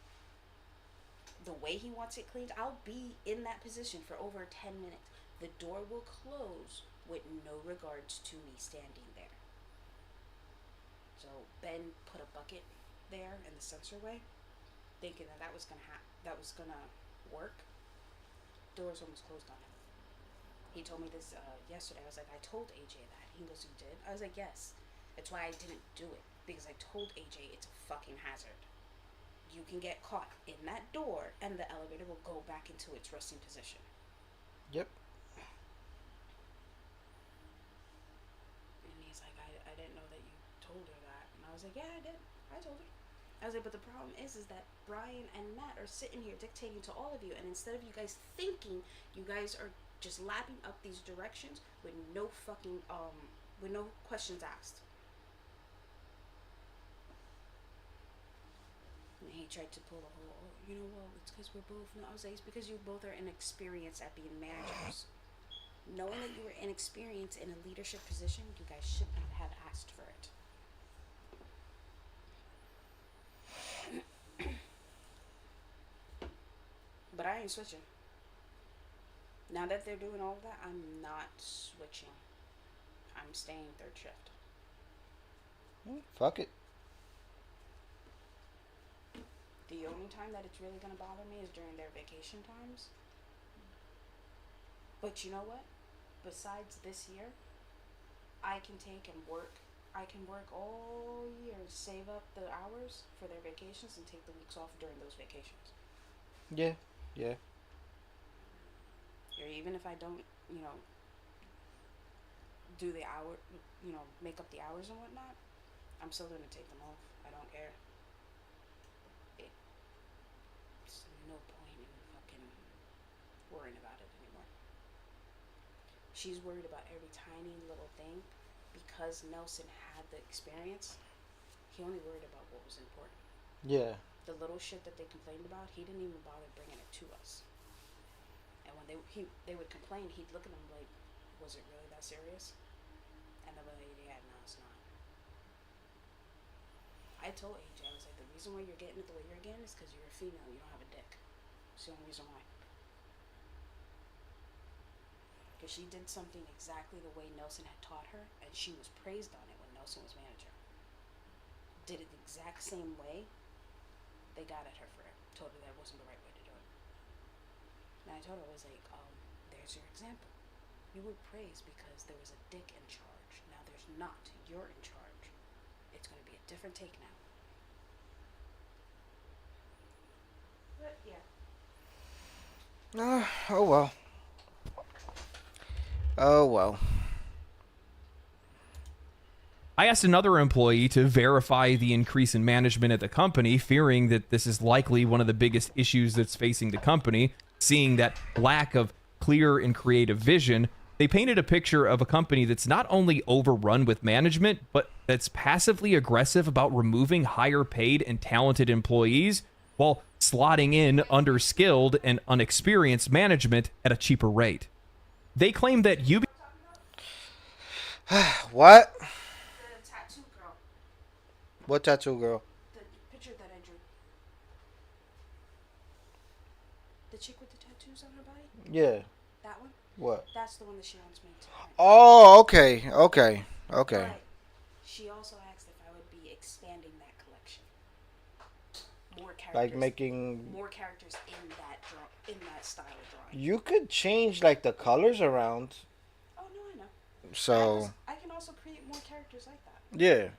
The way he wants it cleaned, I'll be in that position for over 10 minutes. The door will close with no regards to me standing there. So Ben put a bucket there in the sensor way, thinking that was gonna work. Doors almost closed on him. He told me this yesterday. I was like, I told AJ that. He goes, you did? I was like, yes. That's why I didn't do it, because I told AJ it's a fucking hazard. You can get caught in that door and the elevator will go back into its resting position. Yep. And he's like, I didn't know told her that. And I was like, yeah, I did. I told her. I was like, but the problem is that Brian and Matt are sitting here dictating to all of you, and instead of you guys thinking, you guys are just lapping up these directions with no fucking with no questions asked. And he tried to pull the whole, oh, you know what, it's because we're both, no, I was like, it's because you both are inexperienced at being managers. Knowing that you were inexperienced in a leadership position, you guys should not have asked for it. But I ain't switching. Now that they're doing all of that, I'm not switching. I'm staying third shift. Fuck it. The only time that it's really gonna bother me is during their vacation times. But you know what? Besides this year, I can take and work. I can work all year, save up the hours for their vacations, and take the weeks off during those vacations. Yeah, yeah. Or even if I don't, do the hour, make up the hours and whatnot, I'm still gonna take them off. I don't care. It's no point in fucking worrying about it anymore. She's worried about every tiny little thing because Nelson had the experience. He only worried about what was important. Yeah. The little shit that they complained about, he didn't even bother bringing it to us. And when they would complain, he'd look at them like, was it really that serious? And they'll be like, yeah, no, it's not. I told AJ, I was like, the reason why you're getting it the way you're getting is because you're a female, you don't have a dick. It's the only reason why. Because she did something exactly the way Nelson had taught her, and she was praised on it when Nelson was manager. Did it the exact same way. They got at her for it. Told her that wasn't the right way to do it. And I told her, I was like, there's your example. You were praised because there was a dick in charge. Now there's not. You're in charge. It's going to be a different take now. But yeah. Oh well. Oh well. I asked another employee to verify the increase in management at the company, fearing that this is likely one of the biggest issues that's facing the company. Seeing that lack of clear and creative vision, they painted a picture of a company that's not only overrun with management, but that's passively aggressive about removing higher paid and talented employees while slotting in underskilled and unexperienced management at a cheaper rate. They claim that What? The tattoo girl. What tattoo girl? The picture that I drew. The chick with the tattoos on her body? Yeah. That one? What? That's the one that she wants me to print. Oh, okay. Okay. Okay. But she also asked if I would be expanding that collection. More characters. Like making. More characters in that style of drawing. You could change like the colors around. Oh no, I know. So. I can also create more characters like that. Yeah.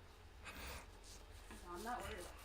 No, I'm not worried about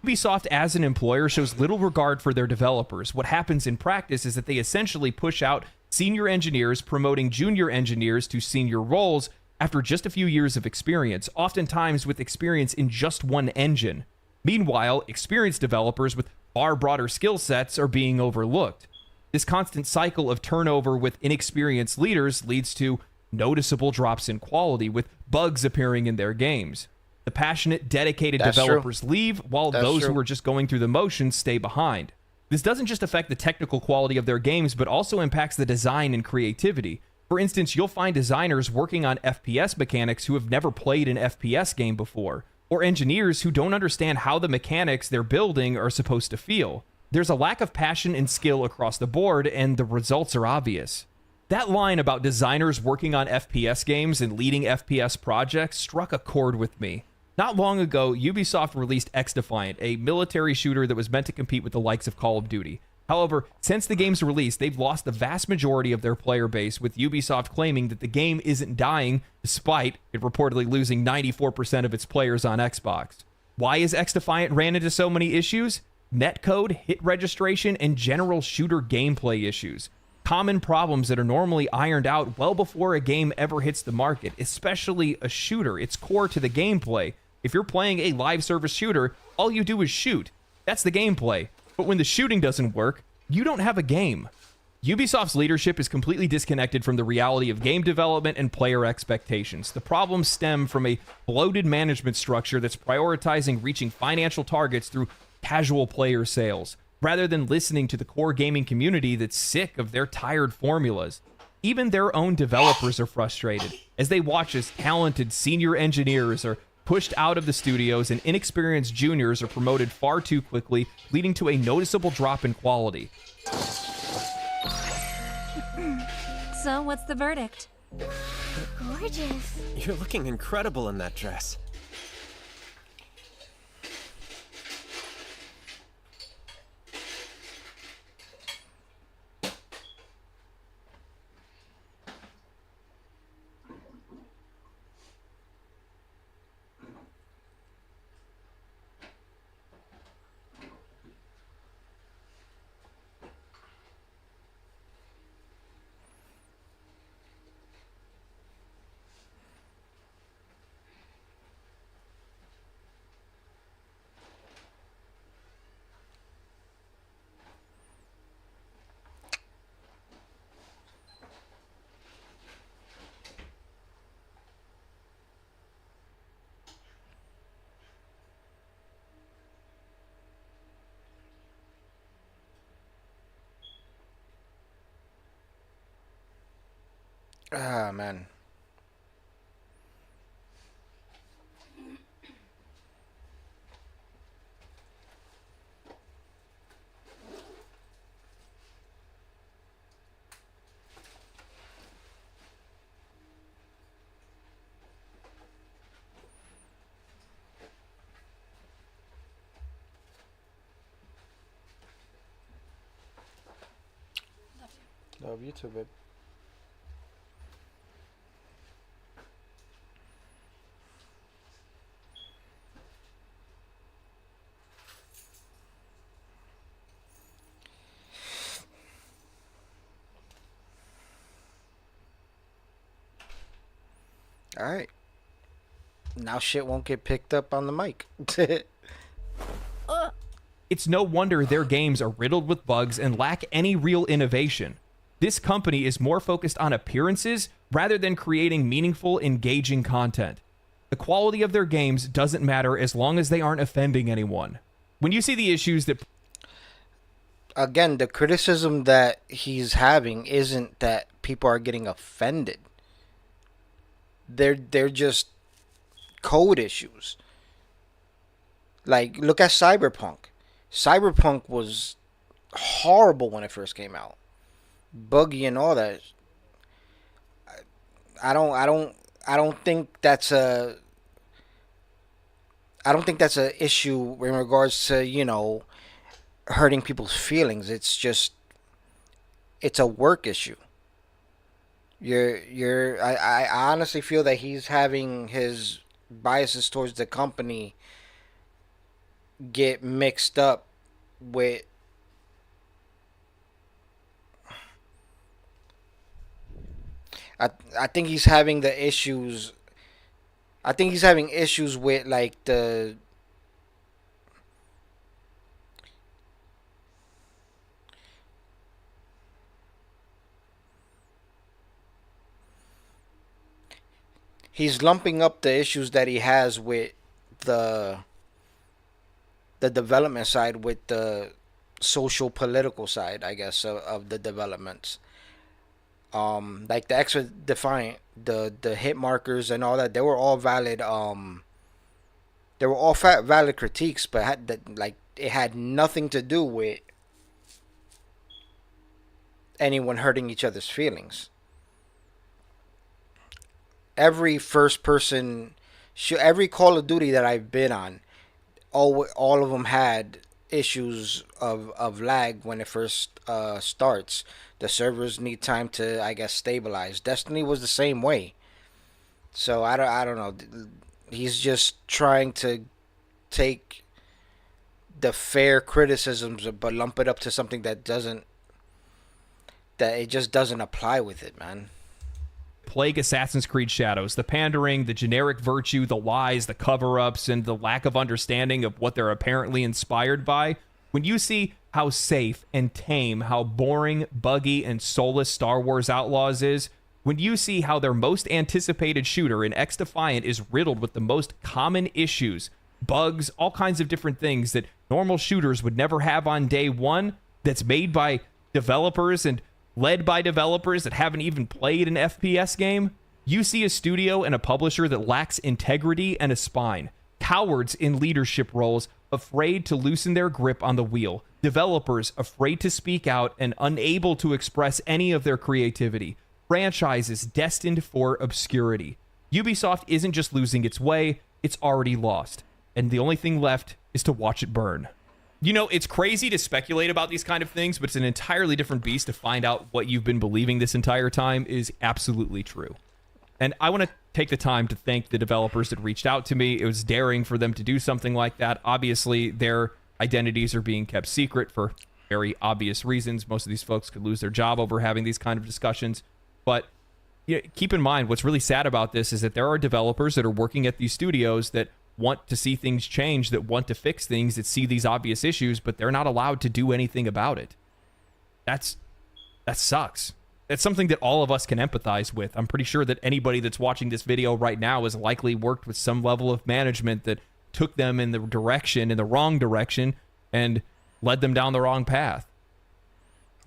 that. UbiSoft as an employer shows little regard for their developers. What happens in practice is that they essentially push out senior engineers, promoting junior engineers to senior roles after just a few years of experience, oftentimes with experience in just one engine. Meanwhile, experienced developers with far broader skill sets are being overlooked. This constant cycle of turnover with inexperienced leaders leads to noticeable drops in quality, with bugs appearing in their games. The passionate, dedicated developers leave, while those who are just going through the motions stay behind. This doesn't just affect the technical quality of their games, but also impacts the design and creativity. For instance, you'll find designers working on FPS mechanics who have never played an FPS game before, or engineers who don't understand how the mechanics they're building are supposed to feel. There's a lack of passion and skill across the board, and the results are obvious. That line about designers working on FPS games and leading FPS projects struck a chord with me. Not long ago, Ubisoft released X-Defiant, a military shooter that was meant to compete with the likes of Call of Duty. However, since the game's release, they've lost the vast majority of their player base, with Ubisoft claiming that the game isn't dying, despite it reportedly losing 94% of its players on Xbox. Why has X-Defiant ran into so many issues? Netcode, hit registration, and general shooter gameplay issues. Common problems that are normally ironed out well before a game ever hits the market, especially a shooter. It's core to the gameplay. If you're playing a live service shooter, all you do is shoot. That's the gameplay. But when the shooting doesn't work, you don't have a game. Ubisoft's leadership is completely disconnected from the reality of game development and player expectations. The problems stem from a bloated management structure that's prioritizing reaching financial targets through casual player sales, rather than listening to the core gaming community that's sick of their tired formulas. Even their own developers are frustrated as they watch as talented senior engineers are pushed out of the studios and inexperienced juniors are promoted far too quickly, leading to a noticeable drop in quality. So, what's the verdict? Gorgeous. You're looking incredible in that dress. Ah, man. Love you too, babe. All right. Now shit won't get picked up on the mic. It's no wonder their games are riddled with bugs and lack any real innovation. This company is more focused on appearances rather than creating meaningful, engaging content. The quality of their games doesn't matter as long as they aren't offending anyone. When you see the issues that... Again, the criticism that he's having isn't that people are getting offended. They're just code issues. Like, look at Cyberpunk. Cyberpunk was horrible when it first came out. Buggy and all that. I don't think that's a issue in regards to, you know, hurting people's feelings. It's a work issue. I honestly feel that he's having his biases towards the company get mixed up with I think he's having the issues. I think he's having issues with like the he's lumping up the issues that he has with the development side with the social political side, I guess, of the developments. Like the extra defiant, the hit markers and all that, they were all valid. They were all valid critiques, but it had nothing to do with anyone hurting each other's feelings. Every first person, every Call of Duty that I've been on, all of them had issues of lag when it first starts. The servers need time to, I guess, stabilize. Destiny was the same way. So I don't know. He's just trying to take the fair criticisms but lump it up to something that doesn't that it just doesn't apply with it, man. Plague Assassin's Creed Shadows, the pandering, the generic virtue, the lies, the cover-ups, and the lack of understanding of what they're apparently inspired by. When you see how safe and tame, how boring, buggy, and soulless Star Wars Outlaws is, when you see how their most anticipated shooter in X-Defiant is riddled with the most common issues, bugs, all kinds of different things that normal shooters would never have on day one, that's made by developers and led by developers that haven't even played an FPS game, you see a studio and a publisher that lacks integrity and a spine. Cowards in leadership roles, afraid to loosen their grip on the wheel. Developers afraid to speak out and unable to express any of their creativity. Franchises destined for obscurity. Ubisoft isn't just losing its way, it's already lost. And the only thing left is to watch it burn. You know, it's crazy to speculate about these kind of things, but it's an entirely different beast to find out what you've been believing this entire time is absolutely true. And I want to take the time to thank the developers that reached out to me. It was daring for them to do something like that. Obviously, their identities are being kept secret for very obvious reasons. Most of these folks could lose their job over having these kind of discussions. But you know, keep in mind, what's really sad about this is that there are developers that are working at these studios that want to see things change, that want to fix things, that see these obvious issues, but they're not allowed to do anything about it. That sucks. It's something that all of us can empathize with. I'm pretty sure that anybody that's watching this video right now has likely worked with some level of management that took them in the wrong direction, and led them down the wrong path.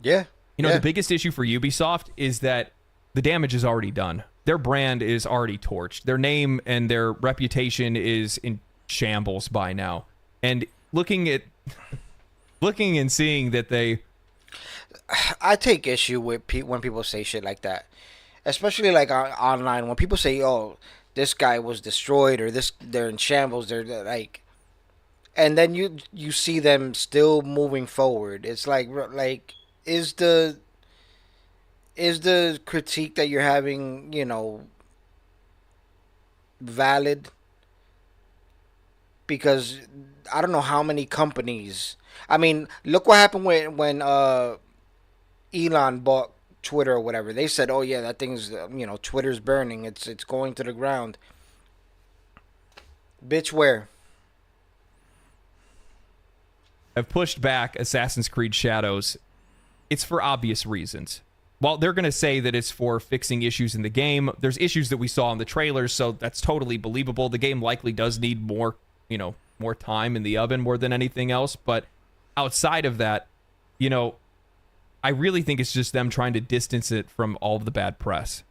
Yeah. You know, the biggest issue for Ubisoft is that the damage is already done. Their brand is already torched. Their name and their reputation is in shambles by now. And looking and seeing that I take issue with when people say shit like that, especially like online. When people say, "Oh, this guy was destroyed," or they're in shambles, they're like, and then you see them still moving forward. It's like is the critique that you're having, you know, valid? Because I don't know how many companies. I mean, look what happened when Elon bought Twitter or whatever. They said, "Oh yeah, that thing's Twitter's burning. It's going to the ground." Bitch, where? have pushed back Assassin's Creed Shadows, it's for obvious reasons. While they're going to say that it's for fixing issues in the game, there's issues that we saw in the trailers, so that's totally believable. The game likely does need more time in the oven more than anything else, but outside of that, I really think it's just them trying to distance it from all of the bad press.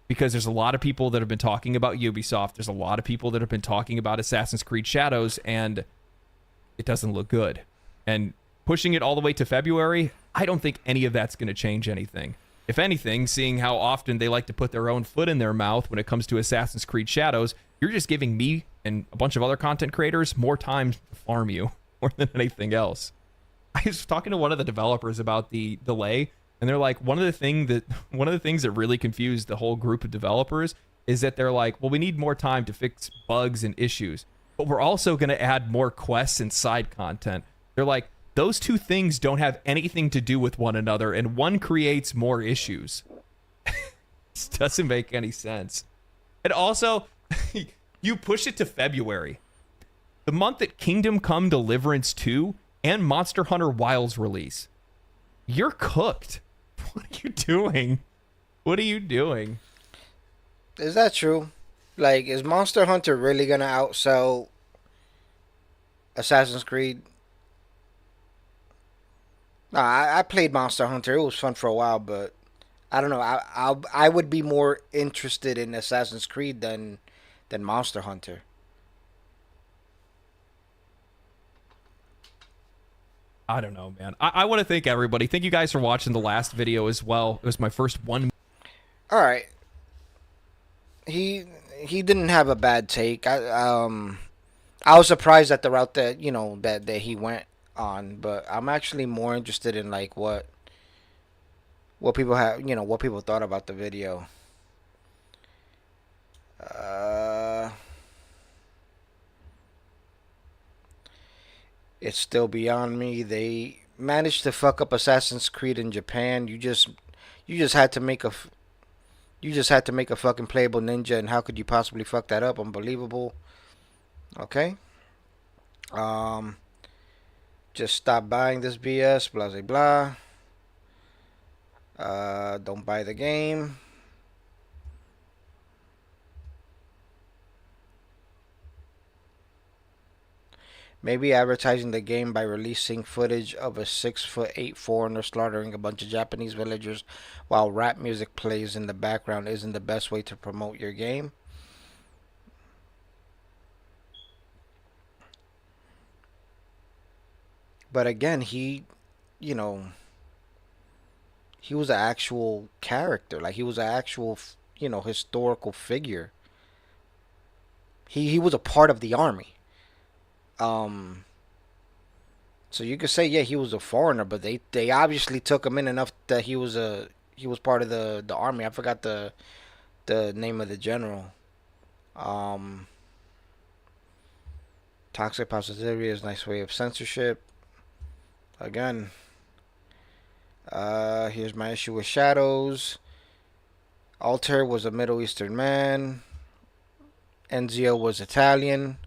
Because there's a lot of people that have been talking about Ubisoft, there's a lot of people that have been talking about Assassin's Creed Shadows, and it doesn't look good. And pushing it all the way to February, I don't think any of that's going to change anything. If anything, seeing how often they like to put their own foot in their mouth when it comes to Assassin's Creed Shadows, you're just giving me and a bunch of other content creators more time to farm you more than anything else. I was talking to one of the developers about the delay, and they're like, one of the things that really confused the whole group of developers is that they're like, well, we need more time to fix bugs and issues, but we're also going to add more quests and side content. They're like, those two things don't have anything to do with one another, and one creates more issues. This doesn't make any sense. And also, you push it to February, the month that Kingdom Come Deliverance 2 and Monster Hunter Wilds release. You're cooked. What are you doing? What are you doing? Is that true? Like, is Monster Hunter really gonna outsell Assassin's Creed? Nah, I played Monster Hunter. It was fun for a while, but I don't know. I would be more interested in Assassin's Creed than Monster Hunter. I don't know, man. I want to thank everybody. Thank you guys for watching the last video as well. It was my first one. All right. He didn't have a bad take. I was surprised at the route that that he went on, but I'm actually more interested in like what people have, what people thought about the video. It's still beyond me. They managed to fuck up Assassin's Creed in Japan. You You just had to make a you just had to make a fucking playable ninja, and how could you possibly fuck that up? Unbelievable. Okay. Um, just stop buying this BS. Blah blah blah. Don't buy the game. Maybe advertising the game by releasing footage of a 6'8" foreigner slaughtering a bunch of Japanese villagers while rap music plays in the background isn't the best way to promote your game. But again, you know, he was an actual character. Like he was an actual, historical figure. He was a part of the army. Um, so you could say, yeah, he was a foreigner, but they obviously took him in enough that he was part of the army. I forgot the name of the general. Um, Toxic positivity is a nice way of censorship. Again, here's my issue with Shadows. Altair was a Middle Eastern man. Enzio was Italian.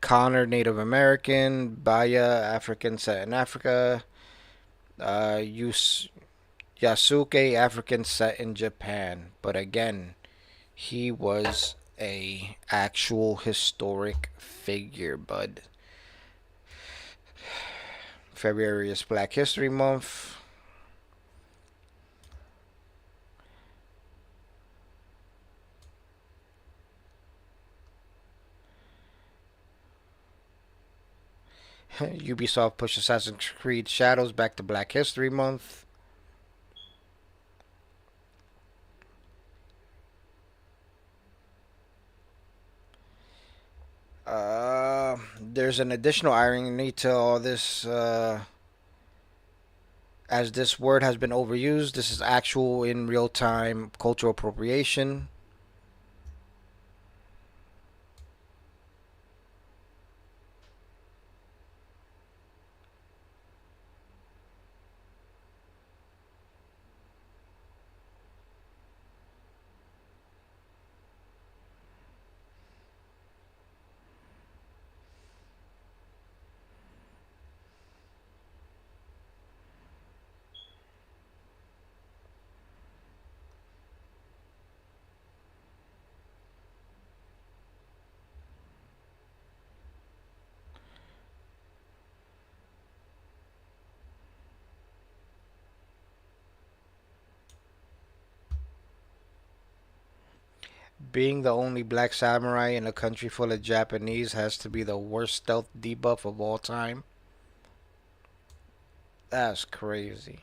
Connor, Native American. Baya, African set in Africa. Yasuke, African set in Japan. But again, he was a actual historic figure, bud. February is Black History Month. Ubisoft pushed Assassin's Creed Shadows back to Black History Month. There's an additional irony to all this, as this word has been overused. This is actual in real time cultural appropriation. Being the only black samurai in a country full of Japanese has to be the worst stealth debuff of all time. That's crazy.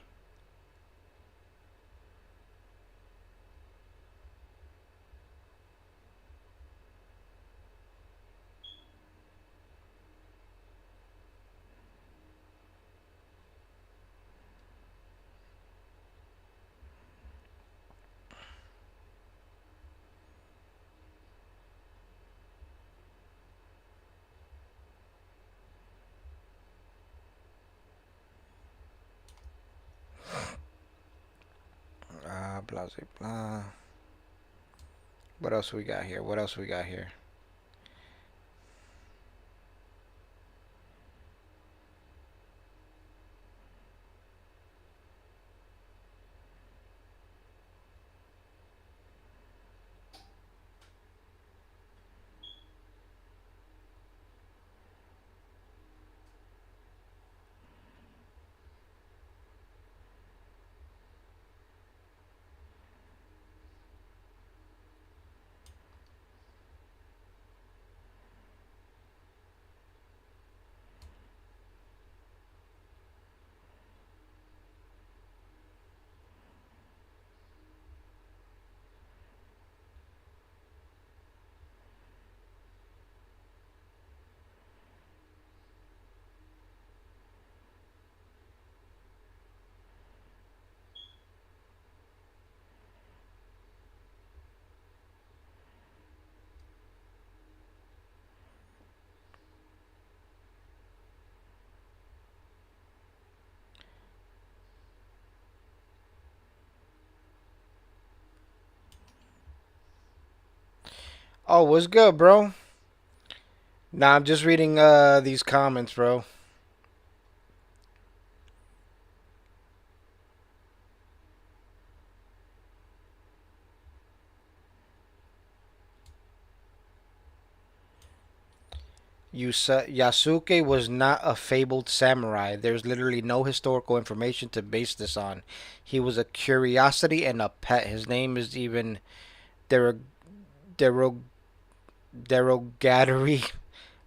Blah, blah, blah. What else we got here? What else we got here? Oh, what's good, bro? Nah, I'm just reading these comments, bro. Yasuke was not a fabled samurai. There's literally no historical information to base this on. He was a curiosity and a pet. His name is even derog- derog- derogatory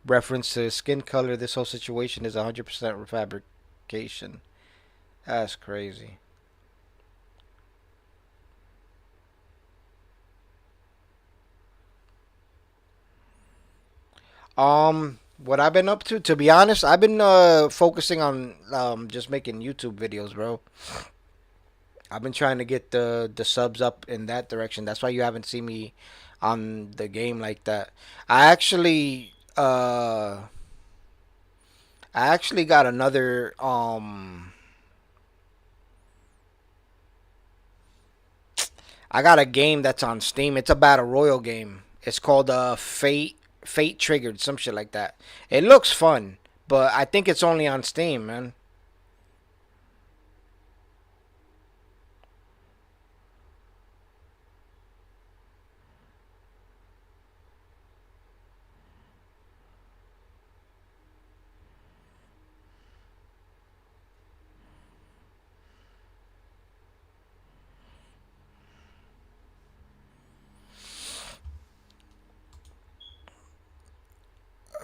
reference to his skin color. This whole situation is 100% fabrication. That's crazy. What I've been up to be honest, I've been focusing on just making YouTube videos, bro. I've been trying to get the subs up in that direction. That's why you haven't seen me on the game like that. I actually I actually got another I got a game that's on Steam. It's a battle royal game. It's called Fate Triggered, some shit like that. It looks fun, but I think it's only on Steam, man.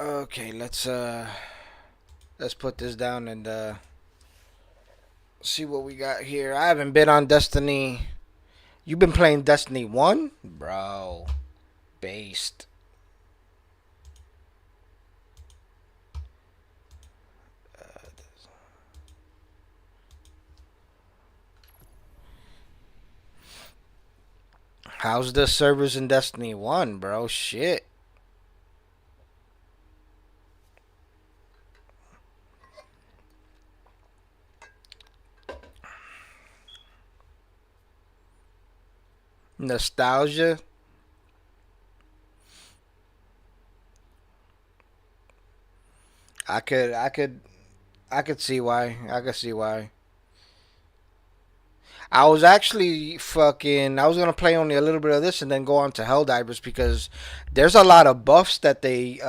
Okay, let's put this down and see what we got here. I haven't been on Destiny. You've been playing Destiny 1? Bro, based. How's the servers in Destiny 1, bro? Shit. Nostalgia. I could I could I could see why. I could see why. I was actually fucking. I was gonna play only a little bit of this and then go on to Helldivers because there's a lot of buffs that they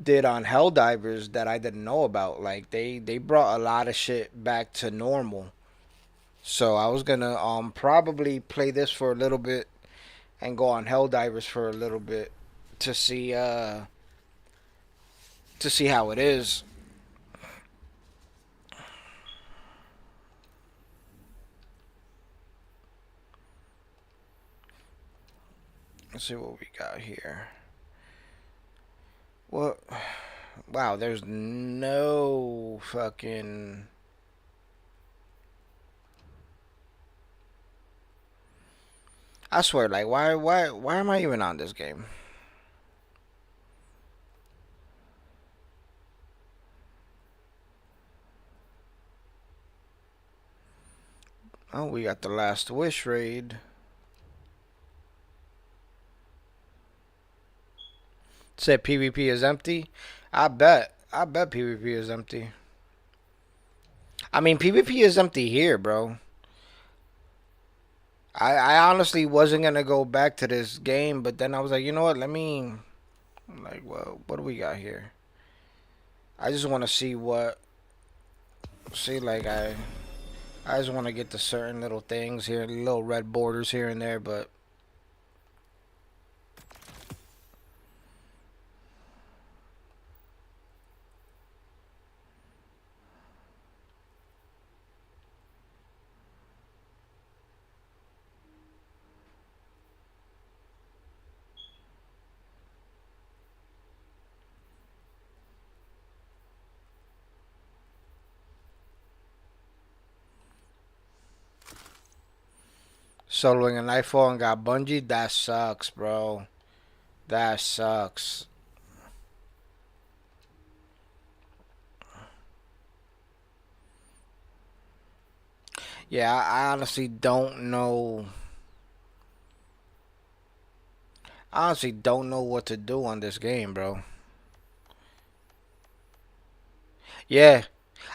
did on Helldivers that I didn't know about. Like they brought a lot of shit back to normal. So I was gonna probably play this for a little bit and go on Helldivers for a little bit to see how it is. Let's see what we got here. What? Wow, there's no fucking. I swear, like, why am I even on this game? Oh, we got the Last Wish raid. Said PvP is empty. I bet. I bet PvP is empty. I mean, PvP is empty here, bro. I honestly wasn't gonna go back to this game, but then I was like, you know what? Let me. Like, well, what do we got here? I just want to see what. See, like I just want to get to certain little things here, little red borders here and there, but soloing a Nightfall and got bungee, that sucks, bro. That sucks. Yeah, I honestly don't know. I honestly don't know what to do on this game, bro. Yeah,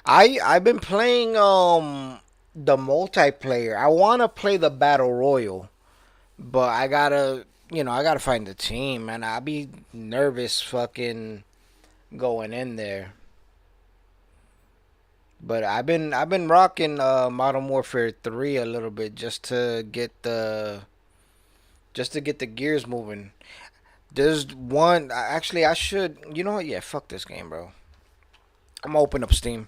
I've been playing the multiplayer. I want to play the battle royal, but I gotta find the team, man. I be nervous fucking going in there. But I've been rocking Modern Warfare 3 a little bit just to get the gears moving. There's one actually I should, you know what? Yeah, fuck this game, bro. I'm gonna open up Steam.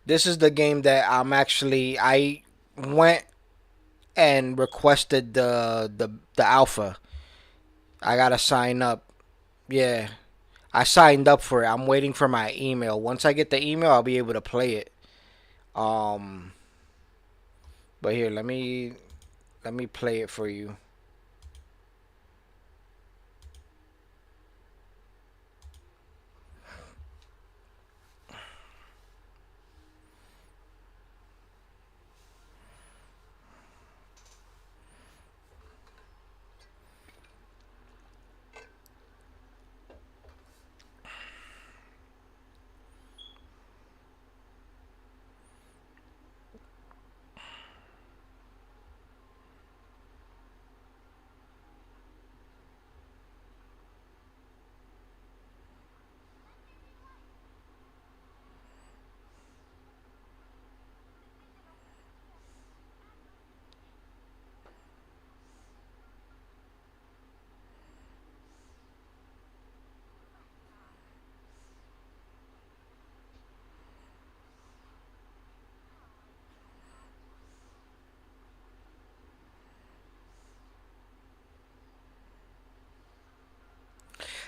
This is the game that I went and requested the alpha. I gotta sign up. Yeah, I signed up for it. I'm waiting for my email. Once I get the email, I'll be able to play it. Um, but here, let me play it for you.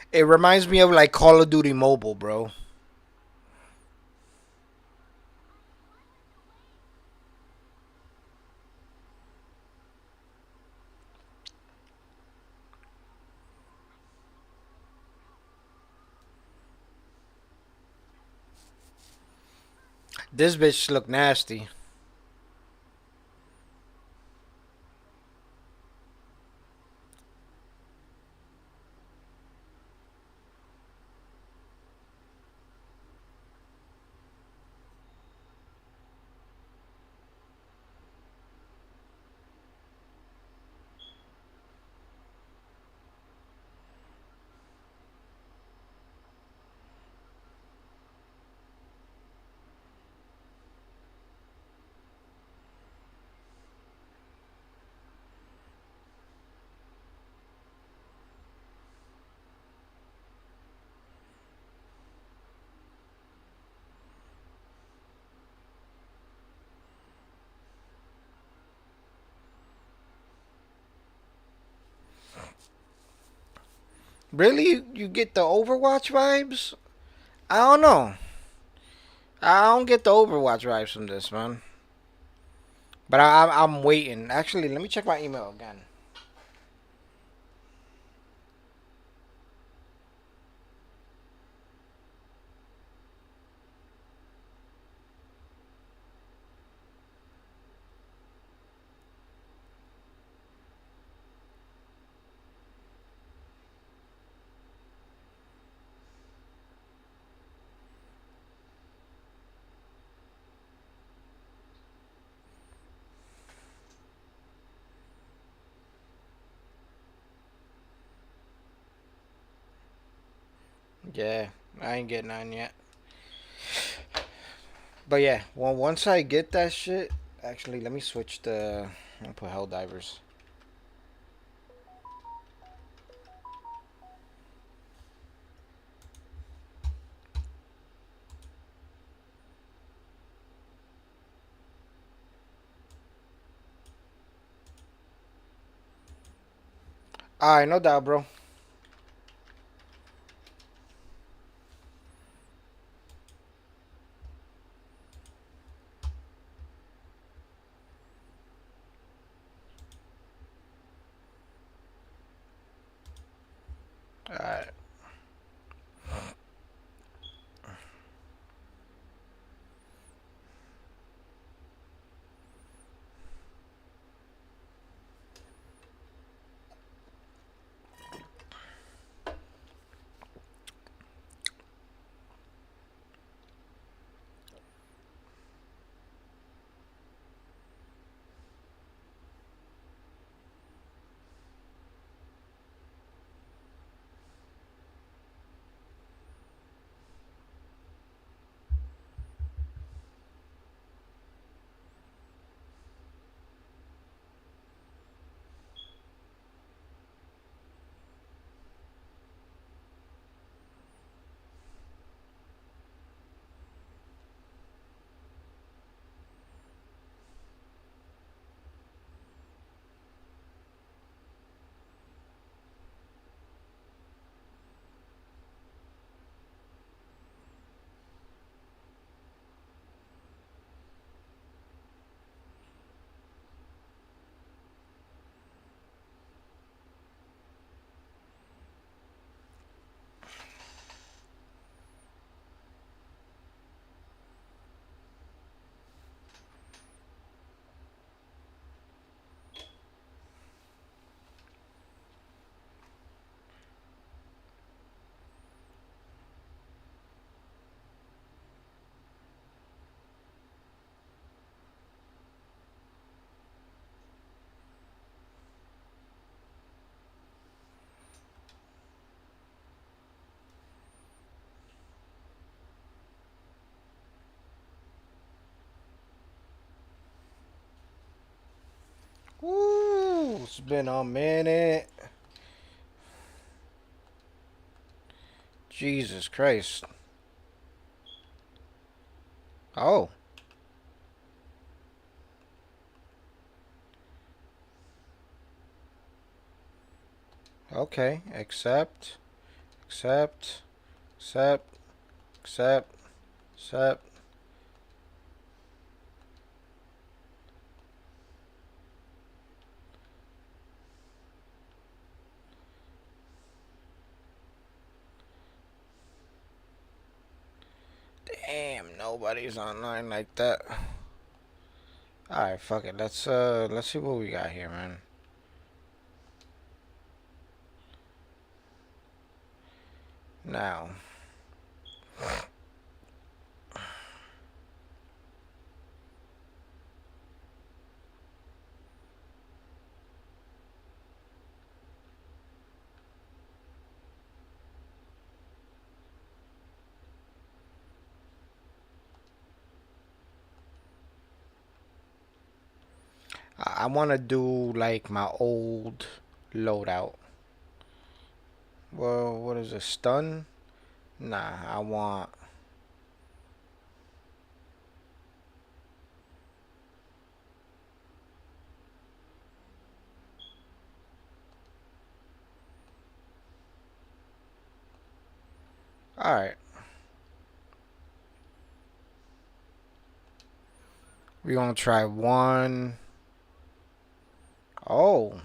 It reminds me of like Call of Duty Mobile, bro. This bitch look nasty. Really, you get the Overwatch vibes? I don't know. I don't get the Overwatch vibes from this, man. But I'm waiting. Actually, let me check my email again. Yeah, I ain't getting none yet. But yeah, well, once I get that shit, actually, let me switch the. I'll put Helldivers. Alright, no doubt, bro. Alright. It's been a minute. Jesus Christ. Oh. Okay. Accept. Accept. Accept. Accept. Accept. Damn, nobody's online like that. Alright, fuck it. Let's see what we got here, man. Now. I want to do like my old loadout. Well, what is a stun? Nah, I want. Alright. We're gonna try one. Oh.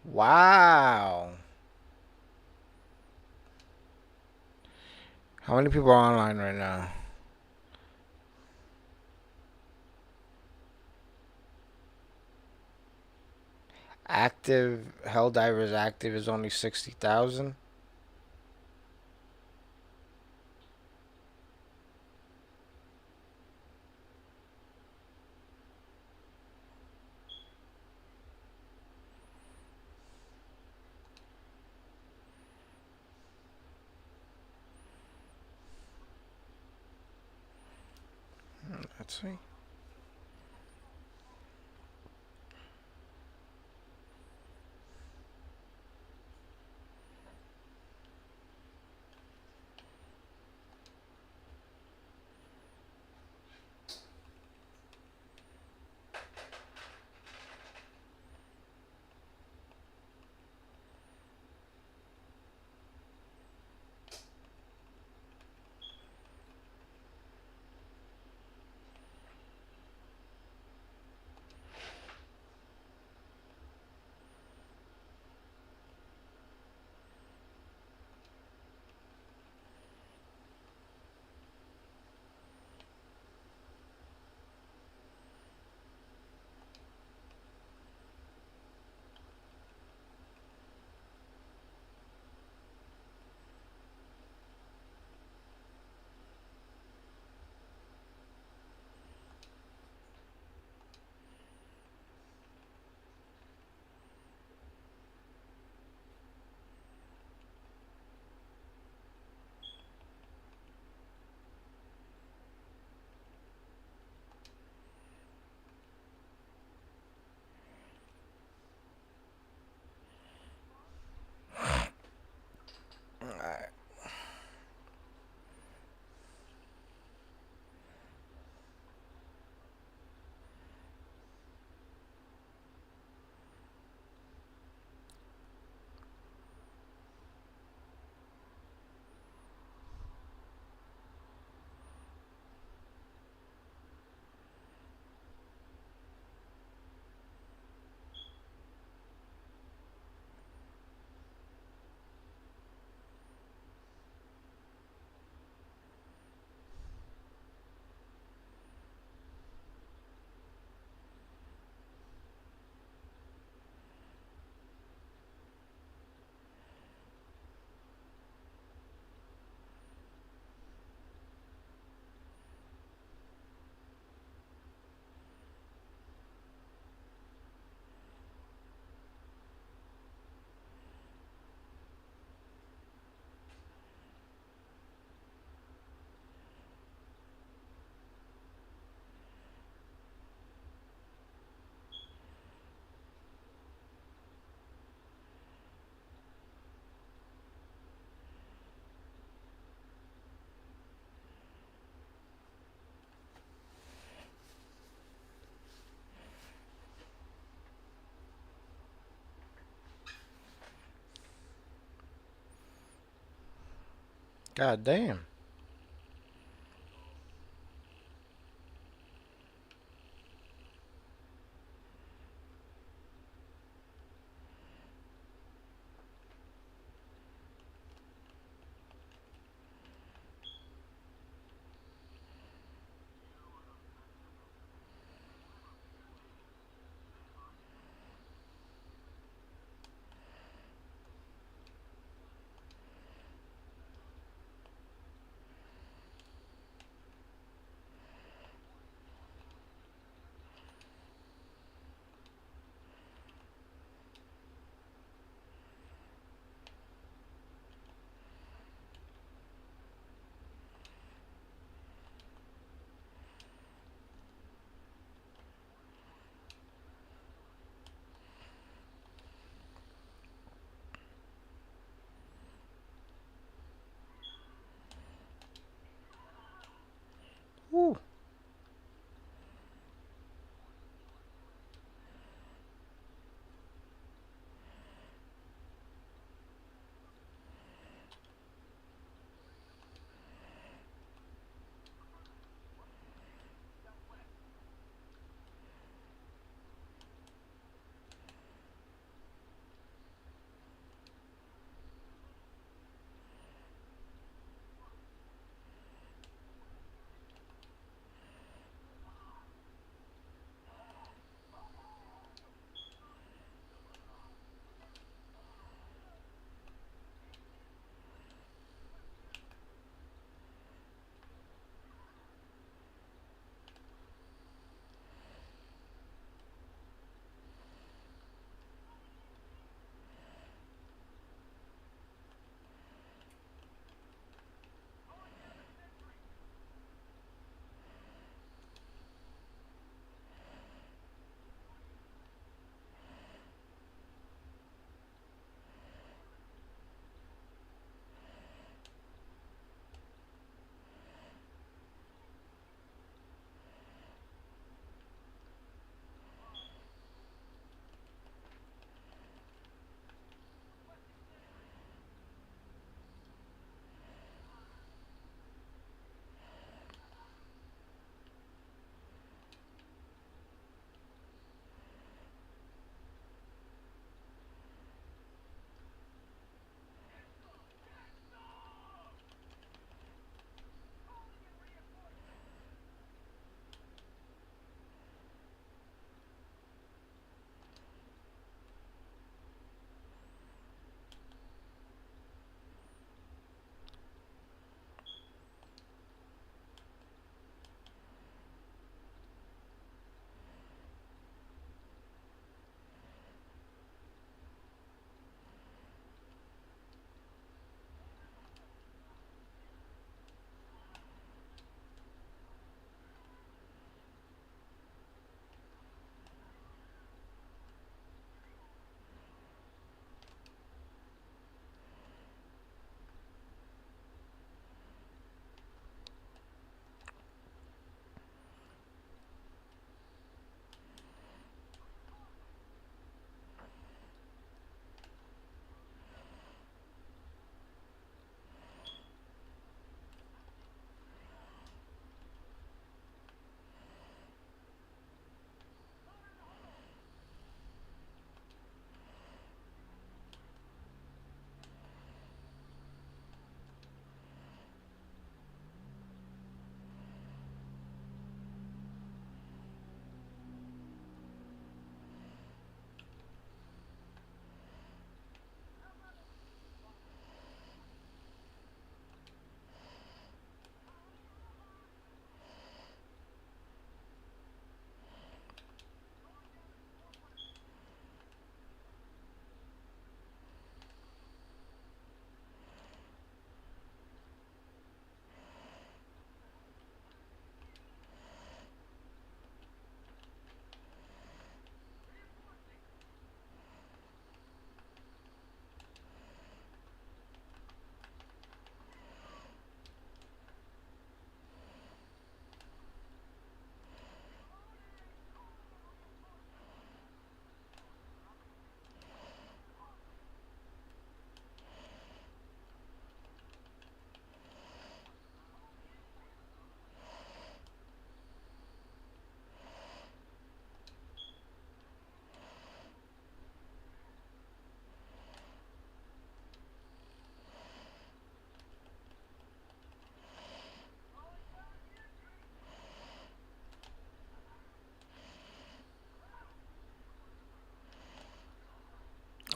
Wow. How many people are online right now? Active, Helldivers active is only 60,000. Let's see. God damn.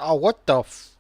Oh, what the f...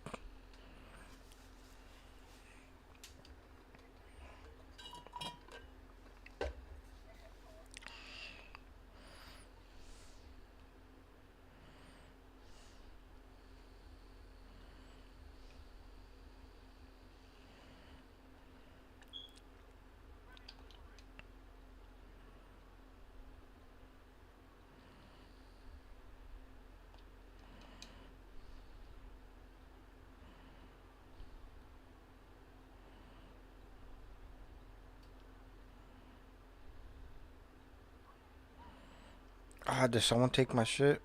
Ah, did someone take my shit?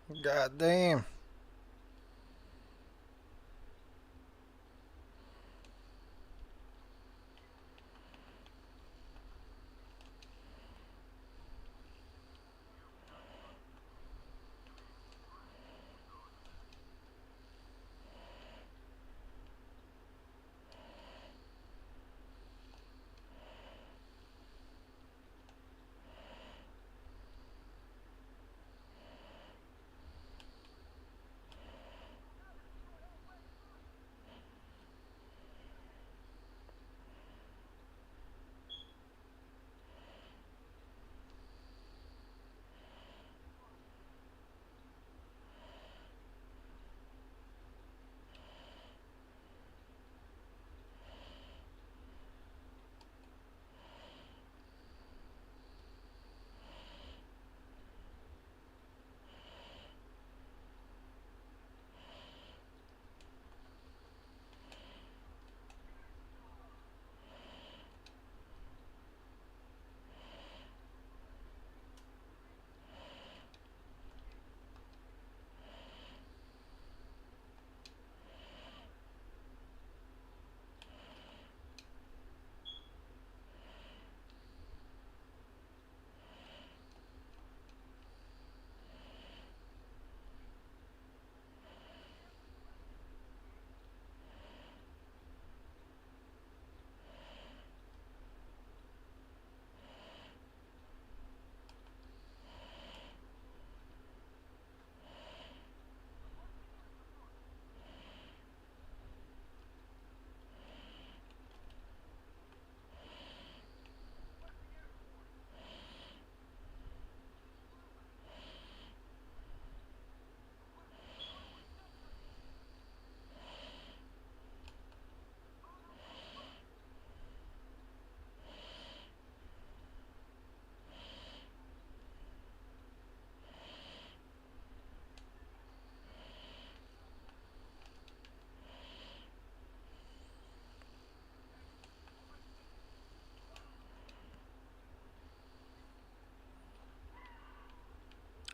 God damn.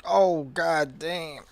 Oh, god damn.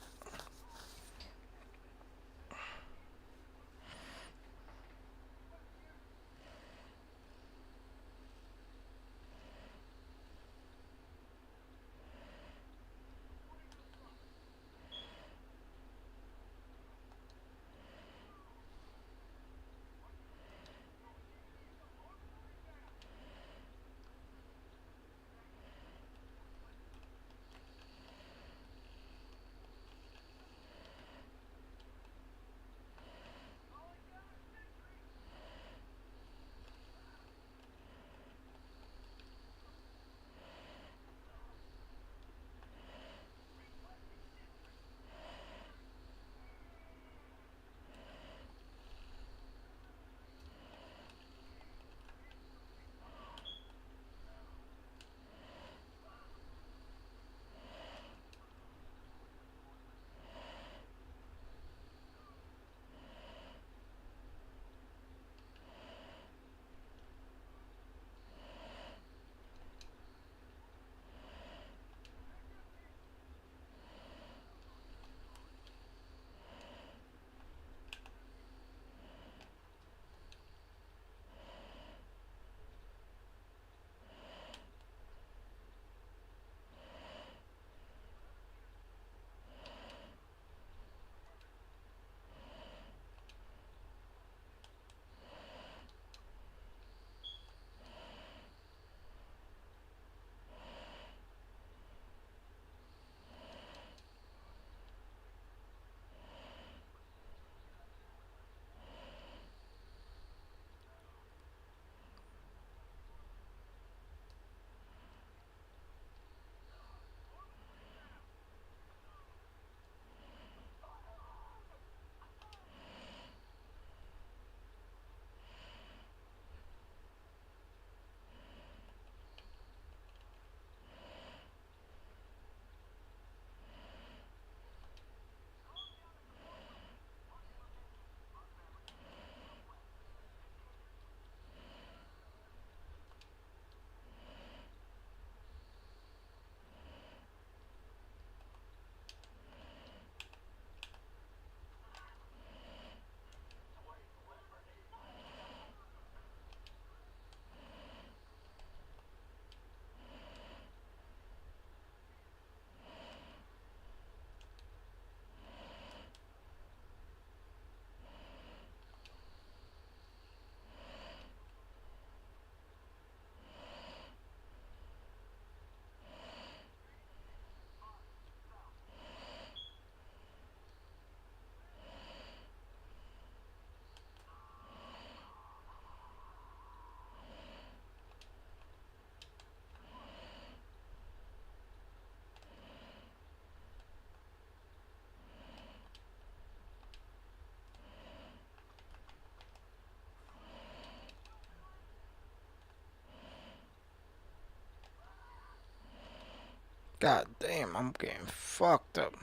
God damn, I'm getting fucked up.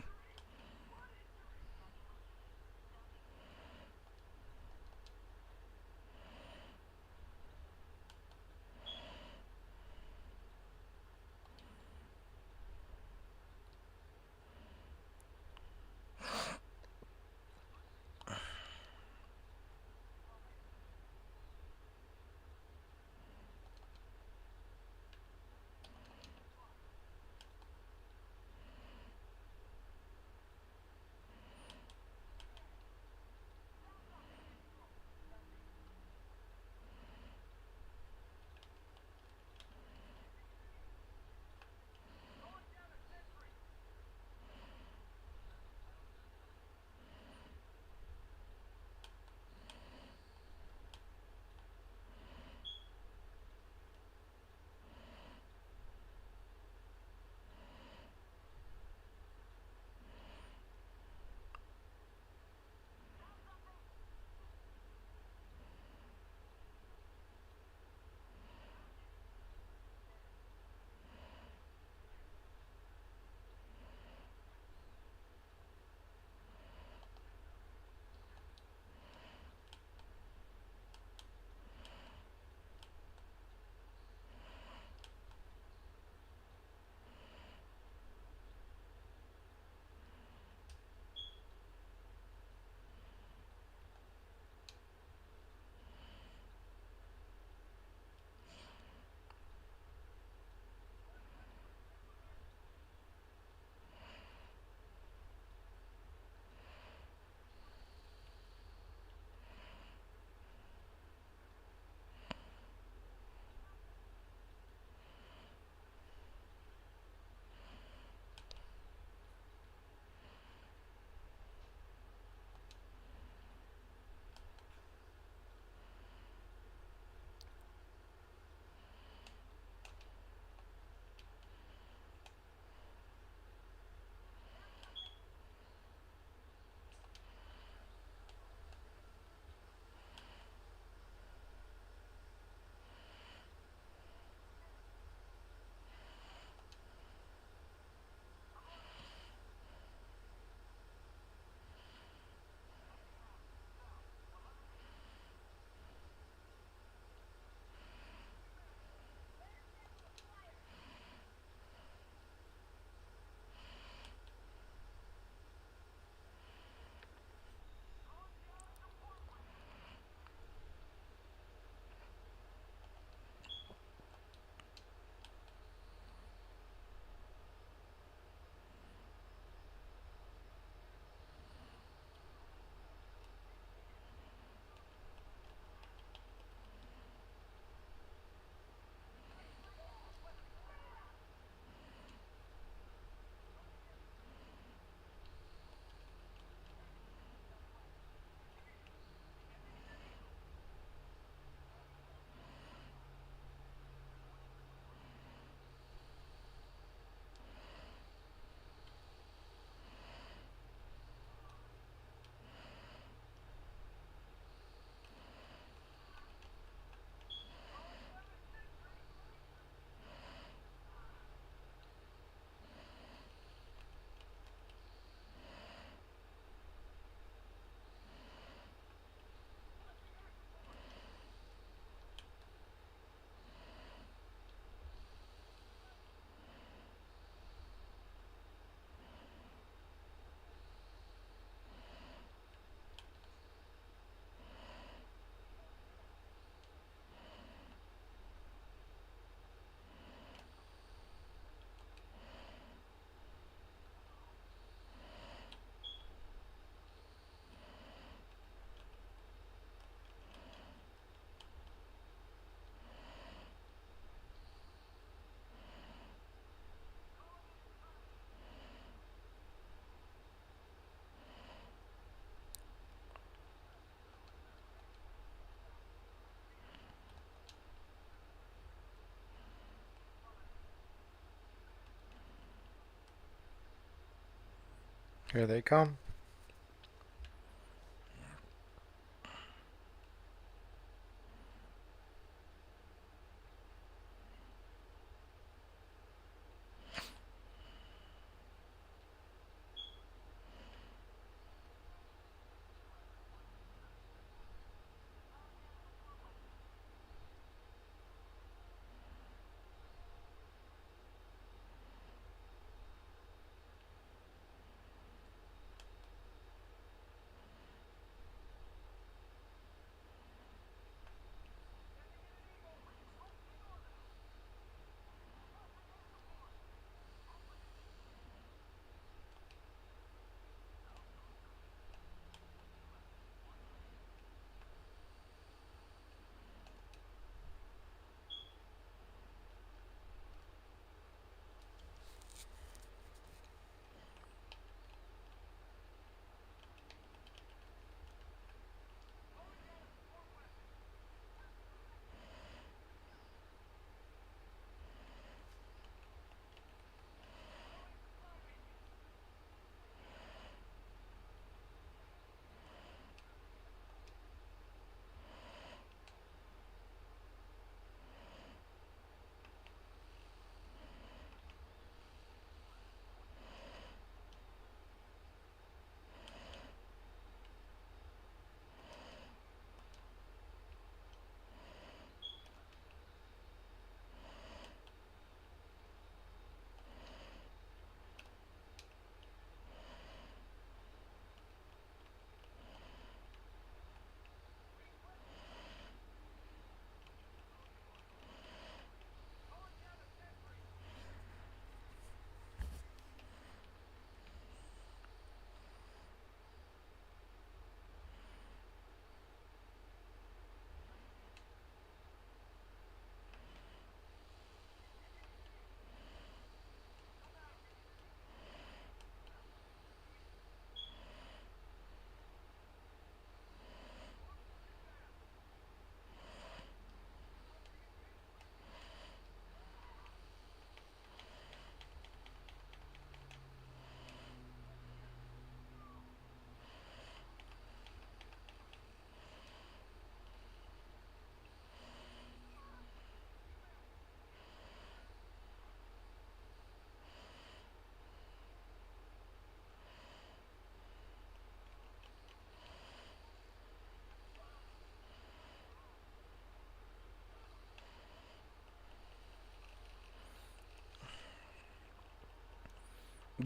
Here they come.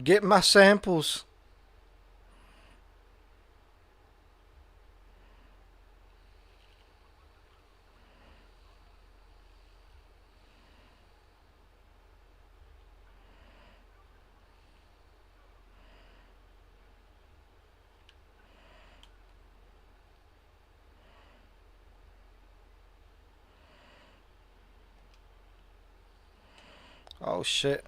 Get my samples. Oh shit.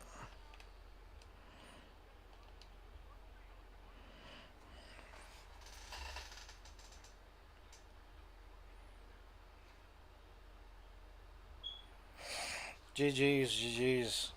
GG's, GG's.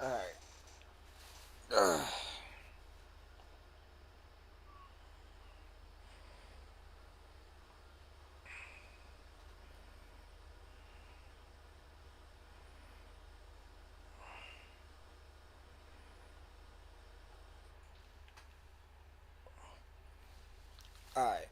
Alright. Alright.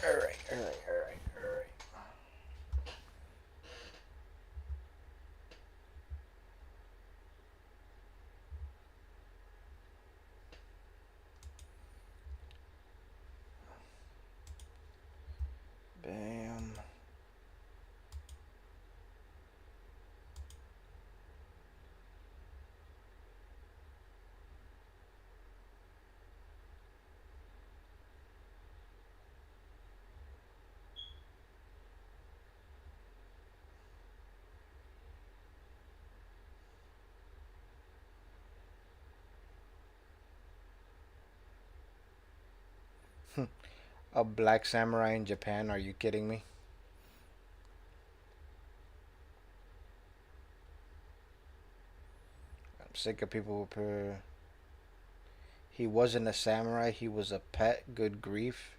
Alright, alright, alright, alright. Bam. A black samurai in Japan? Are you kidding me? I'm sick of people. He wasn't a samurai. He was a pet. Good grief.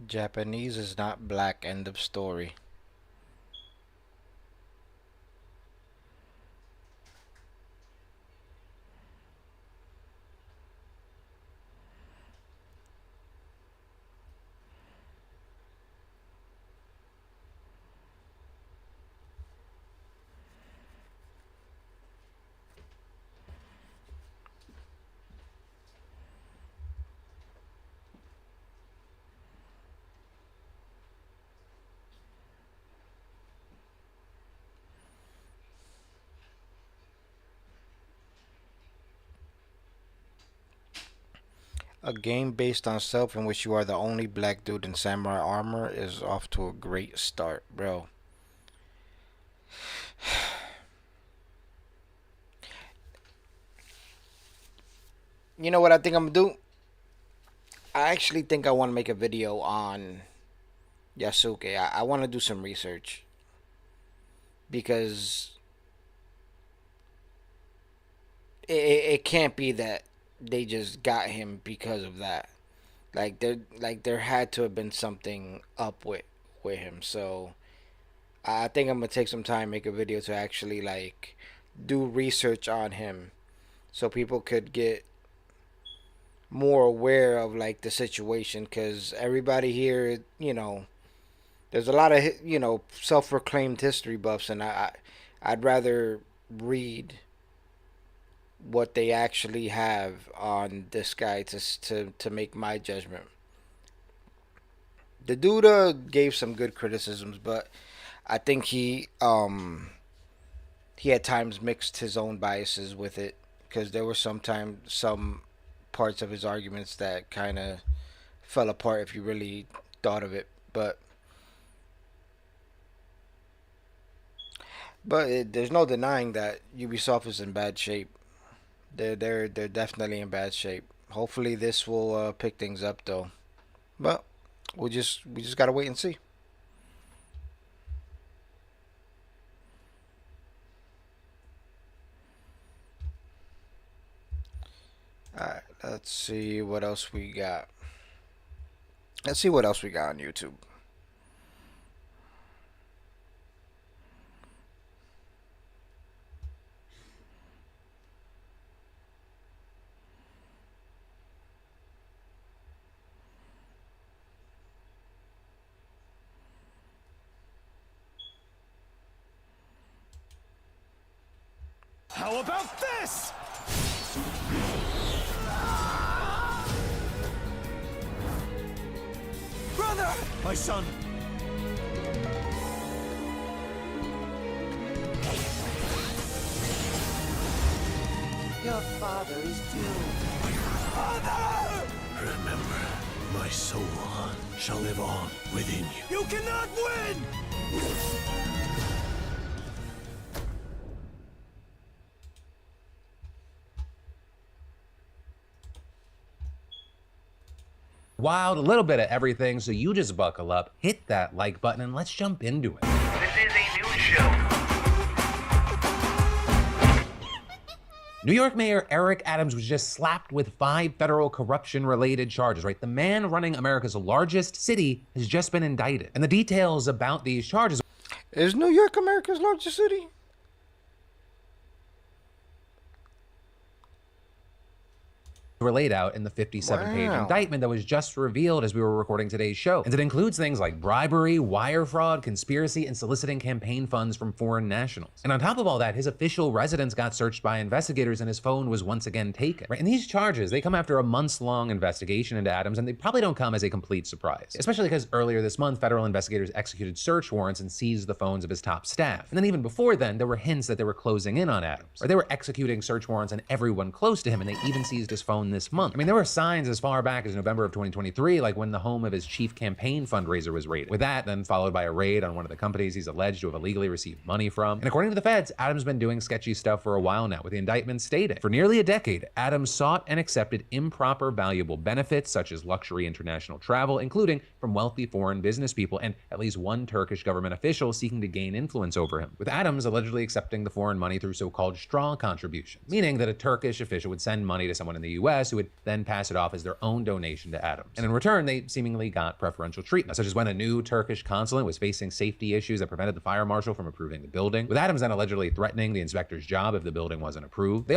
Japanese is not black. End of story. A game based on self in which you are the only black dude in samurai armor is off to a great start, bro. You know what I think I'm gonna do? I actually think I want to make a video on Yasuke. I want to do some research because it can't be that they just got him because of that. There had to have been something up with him. So I think I'm gonna take some time, make a video to actually like do research on him, so people could get more aware of like the situation. Because everybody here, there's a lot of self-proclaimed history buffs, and I'd rather read what they actually have on this guy to make my judgment. The dude gave some good criticisms, but I think he at times mixed his own biases with it, because there were some parts of his arguments that kind of fell apart if you really thought of it. But there's no denying that Ubisoft is in bad shape. They're definitely in bad shape. Hopefully this will pick things up though. But we just gotta wait and see. Alright, let's see what else we got. Let's see what else we got on YouTube. How about this? Brother! My son! Your father is doomed. Father! Remember, my soul shall live on within you. You cannot win! Wild, a little bit of everything, so you just buckle up, hit that like button, and let's jump into it. This is a news show. New York Mayor Eric Adams was just slapped with 5 federal corruption-related charges, right? The man running America's largest city has just been indicted. And the details about these charges... Is New York America's largest city? were laid out in the 57-page indictment that was just revealed as we were recording today's show. And it includes things like bribery, wire fraud, conspiracy, and soliciting campaign funds from foreign nationals. And on top of all that, his official residence got searched by investigators and his phone was once again taken. Right? And these charges, they come after a months-long investigation into Adams, and they probably don't come as a complete surprise. Especially because earlier this month, federal investigators executed search warrants and seized the phones of his top staff. And then even before then, there were hints that they were closing in on Adams. Or they were executing search warrants on everyone close to him, and they even seized his phone this month. I mean, there were signs as far back as November of 2023, like when the home of his chief campaign fundraiser was raided. With that, then followed by a raid on one of the companies he's alleged to have illegally received money from. And according to the feds, Adams has been doing sketchy stuff for a while now, with the indictment stating, for nearly a decade, Adams sought and accepted improper valuable benefits, such as luxury international travel, including from wealthy foreign business people and at least one Turkish government official seeking to gain influence over him, with Adams allegedly accepting the foreign money through so-called straw contributions, meaning that a Turkish official would send money to someone in the US U.S., who would then pass it off as their own donation to Adams. And in return, they seemingly got preferential treatment, such as when a new Turkish consulate was facing safety issues that prevented the fire marshal from approving the building, with Adams then allegedly threatening the inspector's job if the building wasn't approved.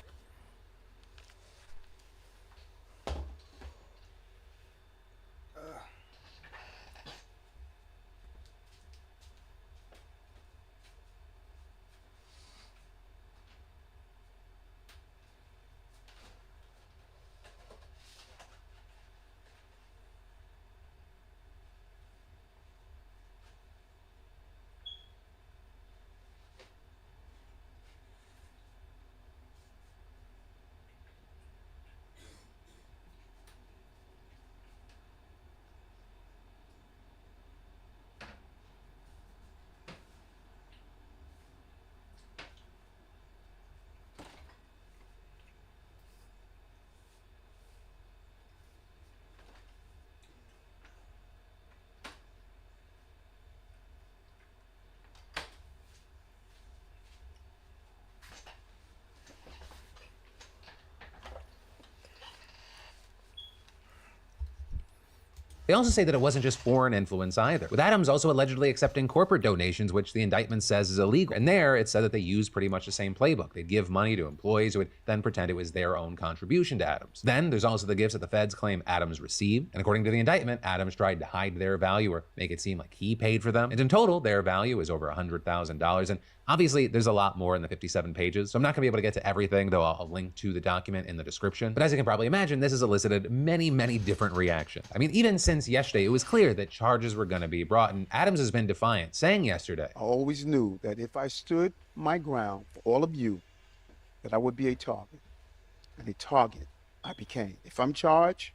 They also say that it wasn't just foreign influence either, with Adams also allegedly accepting corporate donations, which the indictment says is illegal. And there, it said that they used pretty much the same playbook. They'd give money to employees who would then pretend it was their own contribution to Adams. Then there's also the gifts that the feds claim Adams received. And according to the indictment, Adams tried to hide their value or make it seem like he paid for them. And in total, their value is over $100,000. And obviously, there's a lot more in the 57 pages, so I'm not gonna be able to get to everything, though I'll link to the document in the description. But as you can probably imagine, this has elicited many, many different reactions. I mean, even since yesterday, it was clear that charges were gonna be brought, and Adams has been defiant, saying yesterday, I always knew that if I stood my ground for all of you, that I would be a target. And a target I became. If I'm charged,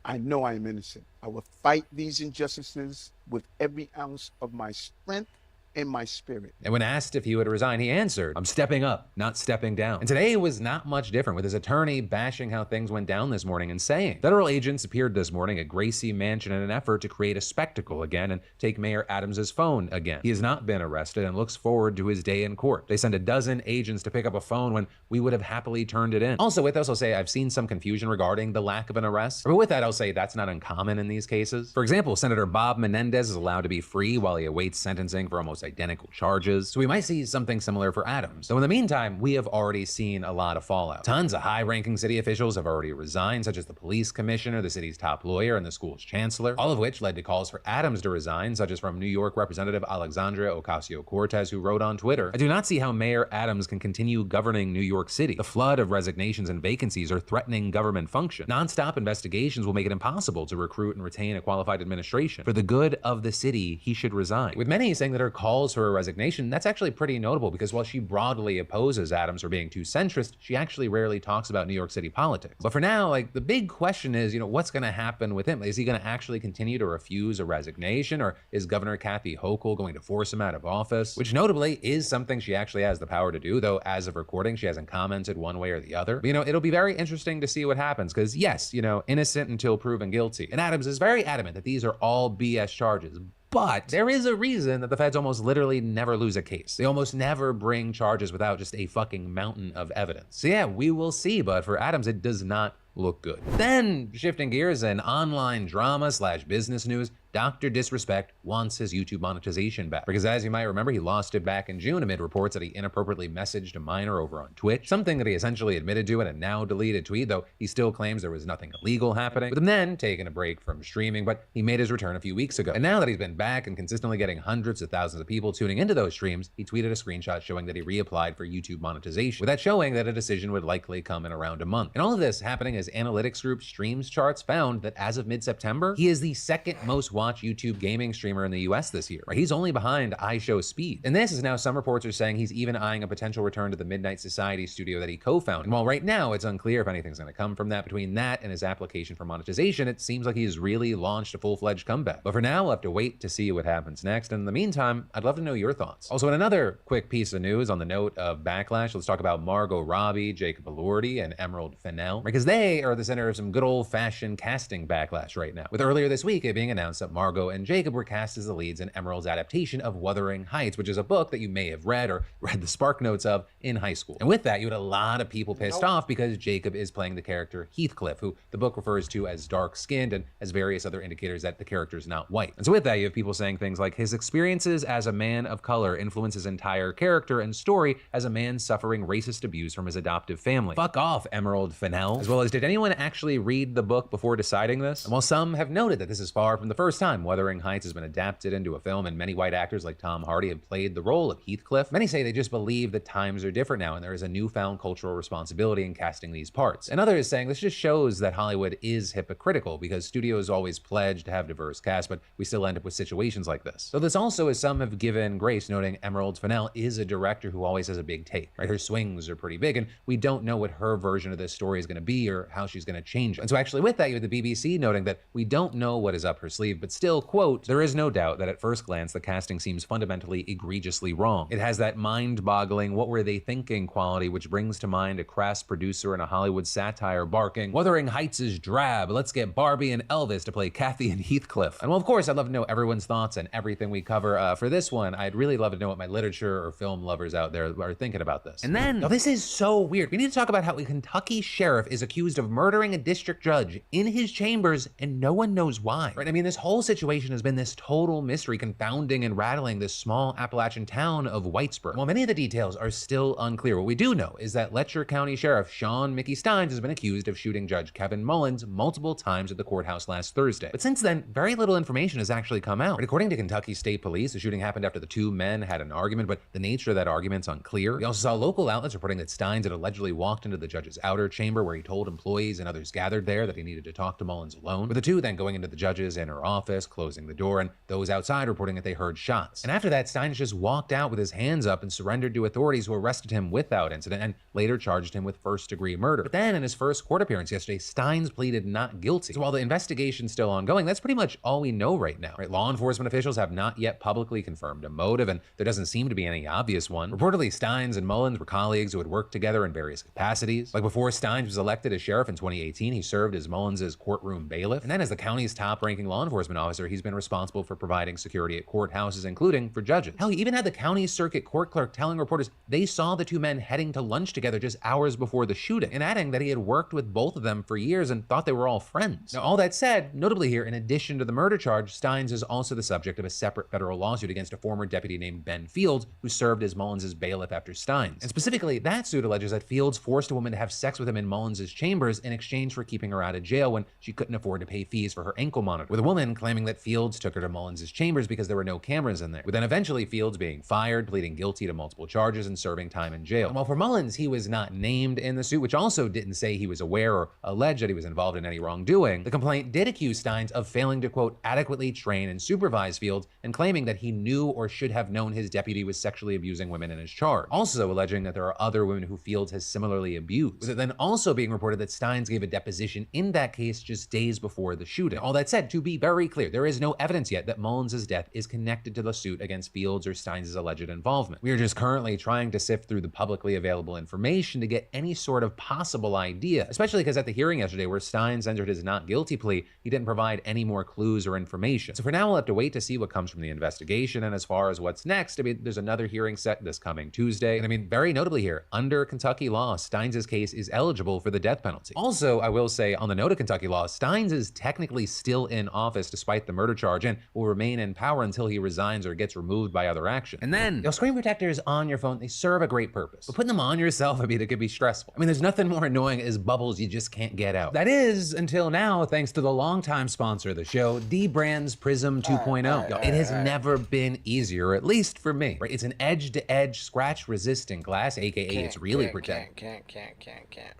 I know I am innocent. I will fight these injustices with every ounce of my strength in my spirit. And when asked if he would resign, he answered, I'm stepping up, not stepping down. And today was not much different, with his attorney bashing how things went down this morning and saying, federal agents appeared this morning at Gracie Mansion in an effort to create a spectacle again and take Mayor Adams's phone again. He has not been arrested and looks forward to his day in court. They sent a dozen agents to pick up a phone when we would have happily turned it in. Also with this, I'll say I've seen some confusion regarding the lack of an arrest. But with that, I'll say that's not uncommon in these cases. For example, Senator Bob Menendez is allowed to be free while he awaits sentencing for almost identical charges. So we might see something similar for Adams. Though in the meantime, we have already seen a lot of fallout. Tons of high-ranking city officials have already resigned, such as the police commissioner, the city's top lawyer, and the school's chancellor, all of which led to calls for Adams to resign, such as from New York Representative Alexandria Ocasio-Cortez, who wrote on Twitter, I do not see how Mayor Adams can continue governing New York City. The flood of resignations and vacancies are threatening government function. Non-stop investigations will make it impossible to recruit and retain a qualified administration. For the good of the city, he should resign. With many saying that her calls for a resignation, that's actually pretty notable, because while she broadly opposes Adams for being too centrist, she actually rarely talks about New York City politics. But for now, like, the big question is, what's gonna happen with him? Is he gonna actually continue to refuse a resignation, or is Governor Kathy Hochul going to force him out of office? Which notably is something she actually has the power to do, though as of recording, she hasn't commented one way or the other. But, it'll be very interesting to see what happens, because yes, innocent until proven guilty. And Adams is very adamant that these are all BS charges. But there is a reason that the feds almost literally never lose a case. They almost never bring charges without just a fucking mountain of evidence. So yeah, we will see, but for Adams, it does not look good. Then, shifting gears, in online drama / business news, Dr. Disrespect wants his YouTube monetization back. Because as you might remember, he lost it back in June amid reports that he inappropriately messaged a minor over on Twitch, something that he essentially admitted to in a now deleted tweet, though he still claims there was nothing illegal happening, with him then taking a break from streaming, but he made his return a few weeks ago. And now that he's been back and consistently getting hundreds of thousands of people tuning into those streams, he tweeted a screenshot showing that he reapplied for YouTube monetization, with that showing that a decision would likely come in around a month. And all of this happening as analytics group Streams Charts found that as of mid-September, he is the second most watched YouTube gaming streamer in the US this year. He's only behind iShowSpeed. And this is now some reports are saying he's even eyeing a potential return to the Midnight Society studio that he co-founded. And while right now it's unclear if anything's gonna come from that, between that and his application for monetization, it seems like he's really launched a full-fledged comeback. But for now, we'll have to wait to see what happens next. And in the meantime, I'd love to know your thoughts. Also, in another quick piece of news on the note of backlash, let's talk about Margot Robbie, Jacob Elordi, and Emerald Fennell, because they are the center of some good old-fashioned casting backlash right now, with earlier this week it being announced that that Margot and Jacob were cast as the leads in Emerald's adaptation of Wuthering Heights, which is a book that you may have read or read the spark notes of in high school. And with that, you had a lot of people pissed off because Jacob is playing the character Heathcliff, who the book refers to as dark-skinned and as various other indicators that the character is not white. And so with that, you have people saying things like his experiences as a man of color influence his entire character and story as a man suffering racist abuse from his adoptive family. Fuck off, Emerald Fennell. As well as, did anyone actually read the book before deciding this? And while some have noted that this is far from the first time Wuthering Heights has been adapted into a film and many white actors like Tom Hardy have played the role of Heathcliff, many say they just believe that times are different now and there is a newfound cultural responsibility in casting these parts. And others saying this just shows that Hollywood is hypocritical because studios always pledge to have diverse casts, but we still end up with situations like this. So this also, as some have given grace, noting Emerald Fennell is a director who always has a big take, right? Her swings are pretty big and we don't know what her version of this story is going to be or how she's going to change it. And so actually with that, you have the BBC noting that we don't know what is up her sleeve, but still, quote, there is no doubt that at first glance the casting seems fundamentally egregiously wrong. It has that mind-boggling what were they thinking quality which brings to mind a crass producer in a Hollywood satire barking, Wuthering Heights is drab, let's get Barbie and Elvis to play Kathy and Heathcliff. And well, of course, I'd love to know everyone's thoughts and everything we cover. For this one, I'd really love to know what my literature or film lovers out there are thinking about this. And then, now this is so weird. We need to talk about how a Kentucky sheriff is accused of murdering a district judge in his chambers and no one knows why, right? I mean, this whole situation has been this total mystery confounding and rattling this small Appalachian town of Whitesburg. While many of the details are still unclear, what we do know is that Letcher County Sheriff Sean Mickey Steins has been accused of shooting Judge Kevin Mullins multiple times at the courthouse last Thursday. But since then, very little information has actually come out. Right? According to Kentucky State Police, the shooting happened after the two men had an argument, but the nature of that argument's unclear. We also saw local outlets reporting that Steins had allegedly walked into the judge's outer chamber where he told employees and others gathered there that he needed to talk to Mullins alone, with the two then going into the judge's inner office, closing the door, and those outside reporting that they heard shots. And after that, Steins just walked out with his hands up and surrendered to authorities who arrested him without incident and later charged him with first-degree murder. But then in his first court appearance yesterday, Steins pleaded not guilty. So while the investigation's still ongoing, that's pretty much all we know right now. Right? Law enforcement officials have not yet publicly confirmed a motive, and there doesn't seem to be any obvious one. Reportedly, Steins and Mullins were colleagues who had worked together in various capacities. Like before Steins was elected as sheriff in 2018, he served as Mullins' courtroom bailiff. And then as the county's top-ranking law enforcement officer, he's been responsible for providing security at courthouses, including for judges. Hell, he even had the county circuit court clerk telling reporters they saw the two men heading to lunch together just hours before the shooting, and adding that he had worked with both of them for years and thought they were all friends. Now, all that said, notably here, in addition to the murder charge, Steins is also the subject of a separate federal lawsuit against a former deputy named Ben Fields, who served as Mullins' bailiff after Steins. And specifically, that suit alleges that Fields forced a woman to have sex with him in Mullins' chambers in exchange for keeping her out of jail when she couldn't afford to pay fees for her ankle monitor, with a woman claiming that Fields took her to Mullins' chambers because there were no cameras in there, with then eventually Fields being fired, pleading guilty to multiple charges, and serving time in jail. And while for Mullins, he was not named in the suit, which also didn't say he was aware or alleged that he was involved in any wrongdoing, the complaint did accuse Steins of failing to, quote, adequately train and supervise Fields, and claiming that he knew or should have known his deputy was sexually abusing women in his charge. Also alleging that there are other women who Fields has similarly abused, with it then also being reported that Steins gave a deposition in that case just days before the shooting. All that said, to be very clear, there is no evidence yet that Mullins' death is connected to the suit against Fields or Steins' alleged involvement. We are just currently trying to sift through the publicly available information to get any sort of possible idea, especially because at the hearing yesterday where Steins entered his not guilty plea, he didn't provide any more clues or information. So for now, we'll have to wait to see what comes from the investigation, and as far as what's next, I mean, there's another hearing set this coming Tuesday, and I mean, very notably here, under Kentucky law, Steins' case is eligible for the death penalty. Also, I will say, on the note of Kentucky law, Steins is technically still in office despite the murder charge and will remain in power until he resigns or gets removed by other action. And then, screen protectors on your phone, they serve a great purpose, but putting them on yourself, I mean, it could be stressful. I mean, there's nothing more annoying as bubbles you just can't get out. That is, until now, thanks to the longtime sponsor of the show, D-Brand's Prism 2.0. It has never been easier, at least for me. Right? It's an edge-to-edge scratch-resistant glass, aka it's really protected. Can't.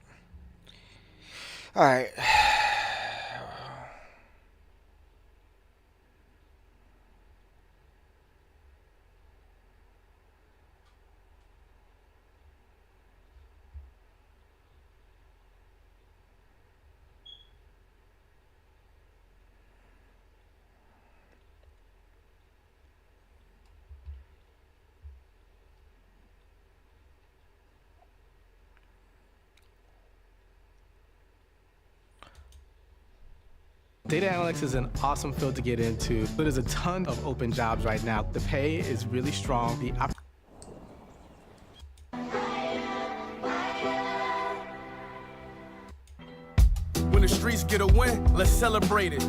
All right. Data analytics is an awesome field to get into. There's a ton of open jobs right now. The pay is really strong. When the streets get a win, let's celebrate it.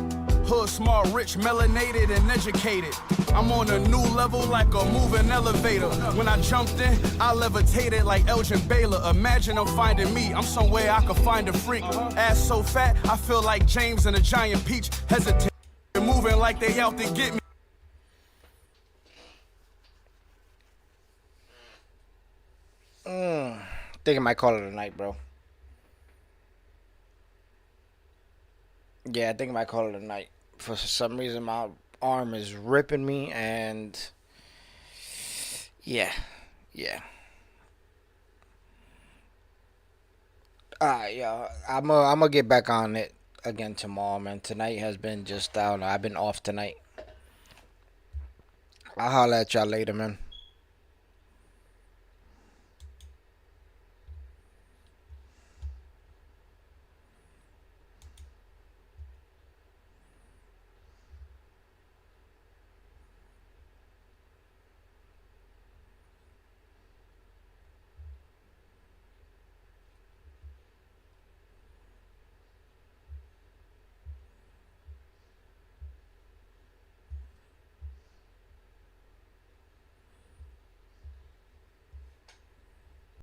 Hood, smart, rich, melanated, and educated. I'm on a new level like a moving elevator. When I jumped in, I levitated like Elgin Baylor. Imagine I'm finding me, I'm somewhere I could find a freak. Ass so fat, I feel like James and a giant peach. Hesitate, moving like they out to get me. Think I might call it a night, bro. Yeah, I think I might call it a night. For some reason, my arm is ripping me, and yeah. Alright, y'all. I'm gonna get back on it again tomorrow, man. Tonight has been just, I don't know, I've been off tonight. I'll holler at y'all later, man.